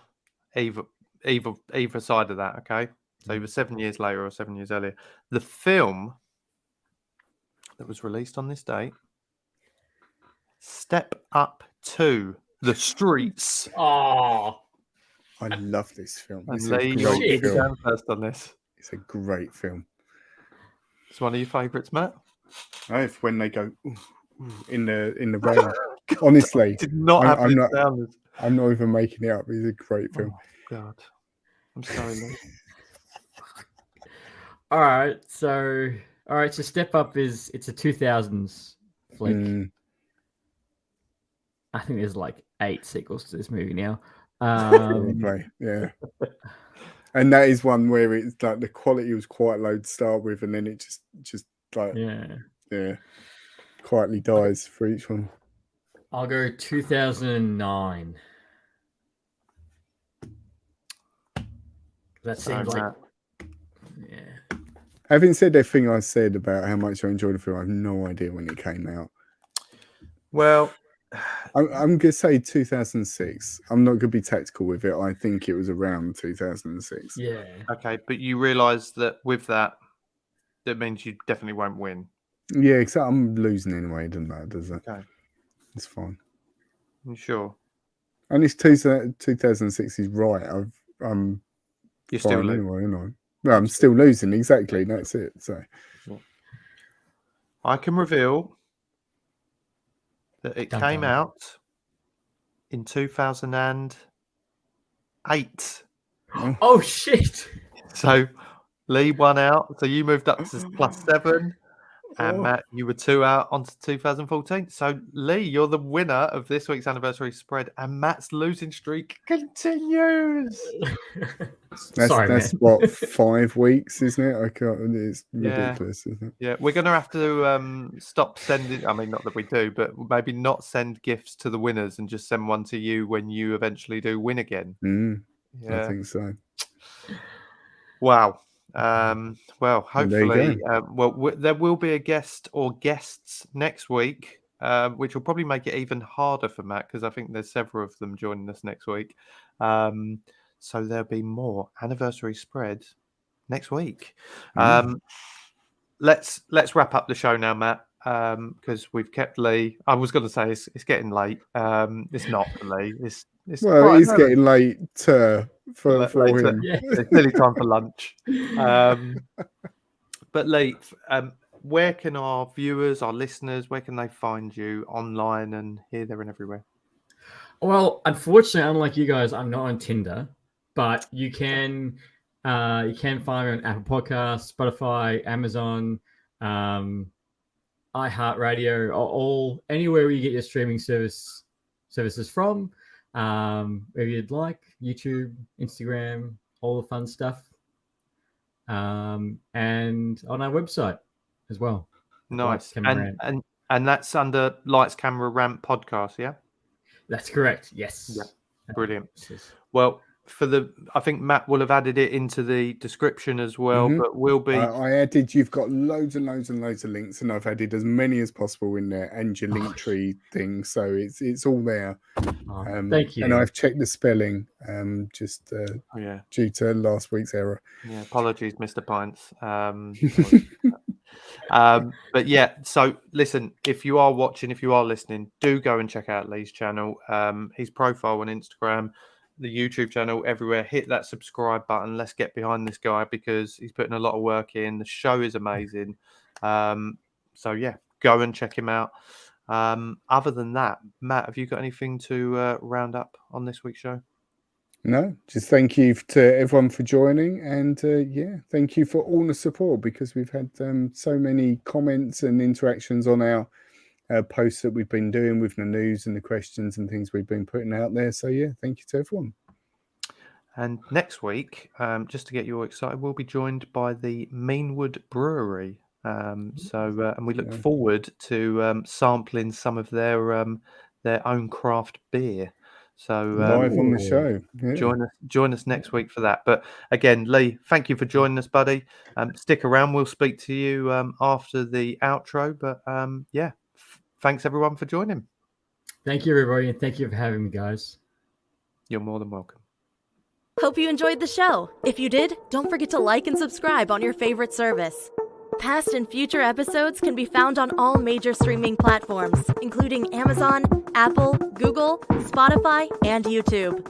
[SPEAKER 2] either side of that, okay? So either 7 years later or 7 years earlier. The film that was released on this date, Step Up 2, The Streets.
[SPEAKER 4] Oh,
[SPEAKER 1] I love this film.
[SPEAKER 2] And
[SPEAKER 1] It's
[SPEAKER 2] Leigh,
[SPEAKER 1] a
[SPEAKER 2] you're
[SPEAKER 1] great film.
[SPEAKER 2] going first on this.
[SPEAKER 1] It's a great film.
[SPEAKER 2] It's one of your favourites, Matt?
[SPEAKER 1] If when they go ooh, ooh, in the rain. Honestly,
[SPEAKER 2] Did not have
[SPEAKER 1] I'm
[SPEAKER 2] this
[SPEAKER 1] not.
[SPEAKER 2] sound.
[SPEAKER 1] I'm not even making it up. It's a great film.
[SPEAKER 2] Oh, God. I'm sorry, Leigh.
[SPEAKER 4] all right. So Step Up it's a 2000s flick. I think there's like 8 sequels to this movie now.
[SPEAKER 1] Probably, yeah. And that is one where it's like the quality was quite low to start with, and then it just like yeah, quietly dies for each one.
[SPEAKER 4] I'll go 2009. That seems like yeah.
[SPEAKER 1] Having said everything I said about how much I enjoyed the film, I have no idea when it came out.
[SPEAKER 2] Well,
[SPEAKER 1] I'm going to say 2006. I'm not going to be tactical with it. I think it was around 2006.
[SPEAKER 4] Yeah.
[SPEAKER 2] okay, but you realise that with that means you definitely won't win.
[SPEAKER 1] Yeah, except I'm losing anyway, doesn't matter, does it?
[SPEAKER 2] Okay.
[SPEAKER 1] It's fine.
[SPEAKER 2] You sure?
[SPEAKER 1] And it's 2006 is right. I'm
[SPEAKER 2] You're
[SPEAKER 1] fine
[SPEAKER 2] still losing.
[SPEAKER 1] anyway, aren't I? No, I'm still losing. Exactly. That's it. So
[SPEAKER 2] I can reveal that it came out in 2008.
[SPEAKER 4] Oh shit!
[SPEAKER 2] So Leigh won out. So you moved up to +7. And Matt, you were 2 out onto 2014. So Leigh, you're the winner of this week's anniversary spread, and Matt's losing streak continues.
[SPEAKER 1] that's what 5 weeks, isn't it? I can't. It's ridiculous, isn't it?
[SPEAKER 2] Yeah, we're going to have to stop sending. I mean, not that we do, but maybe not send gifts to the winners and just send one to you when you eventually do win again.
[SPEAKER 1] I think so.
[SPEAKER 2] Wow. Well, hopefully, there will be a guest or guests next week, which will probably make it even harder for Matt because I think there's several of them joining us next week. So there'll be more anniversary spread next week. Let's wrap up the show now, Matt, because we've kept Leigh. I was going to say it's getting late. It's not for Leigh. It's
[SPEAKER 1] getting late for him.
[SPEAKER 2] Yeah. It's nearly time for lunch. But Leigh, where can our viewers, our listeners, where can they find you online and here, there, and everywhere?
[SPEAKER 4] Well, unfortunately, unlike you guys, I'm not on Tinder, but you can find me on Apple Podcasts, Spotify, Amazon, iHeartRadio, all anywhere where you get your streaming services from. Wherever you'd like, YouTube, Instagram, all the fun stuff, and on our website as well.
[SPEAKER 2] Nice. And that's under Lights Camera Rant podcast, yeah?
[SPEAKER 4] That's correct. Yes.
[SPEAKER 2] Yeah. Brilliant. Well, I think Matt will have added it into the description as well, but we'll be.
[SPEAKER 1] I added. You've got loads and loads and loads of links, and I've added as many as possible in there, and your link tree thing. So it's all there.
[SPEAKER 4] Thank you.
[SPEAKER 1] And I've checked the spelling, just due to last week's error.
[SPEAKER 2] Yeah, apologies, Mr. Pints. But yeah, so listen, if you are watching, if you are listening, do go and check out Leigh's channel, his profile on Instagram, the YouTube channel, everywhere. Hit that subscribe button. Let's get behind this guy because he's putting a lot of work in. The show is amazing. So yeah, go and check him out. Other than that, Matt, have you got anything to round up on this week's show?
[SPEAKER 1] No, just thank you to everyone for joining, and thank you for all the support because we've had so many comments and interactions on our posts that we've been doing with the news and the questions and things we've been putting out there. So yeah, thank you to everyone. And
[SPEAKER 2] next week, just to get you all excited, we'll be joined by the Meanwood Brewery. And we look forward to sampling some of their own craft beer. So
[SPEAKER 1] live on the show. Yeah.
[SPEAKER 2] join us next week for that. But again, Leigh, thank you for joining us, buddy. Stick around. We'll speak to you after the outro. But thanks everyone for joining.
[SPEAKER 4] Thank you, everybody, and thank you for having me, guys.
[SPEAKER 2] You're more than welcome.
[SPEAKER 3] Hope you enjoyed the show. If you did, don't forget to like and subscribe on your favorite service. Past and future episodes can be found on all major streaming platforms, including Amazon, Apple, Google, Spotify, and YouTube.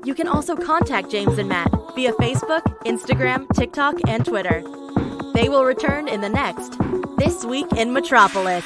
[SPEAKER 3] You can also contact James and Matt via Facebook, Instagram, TikTok, and Twitter. They will return in the next This Week in Metropolis.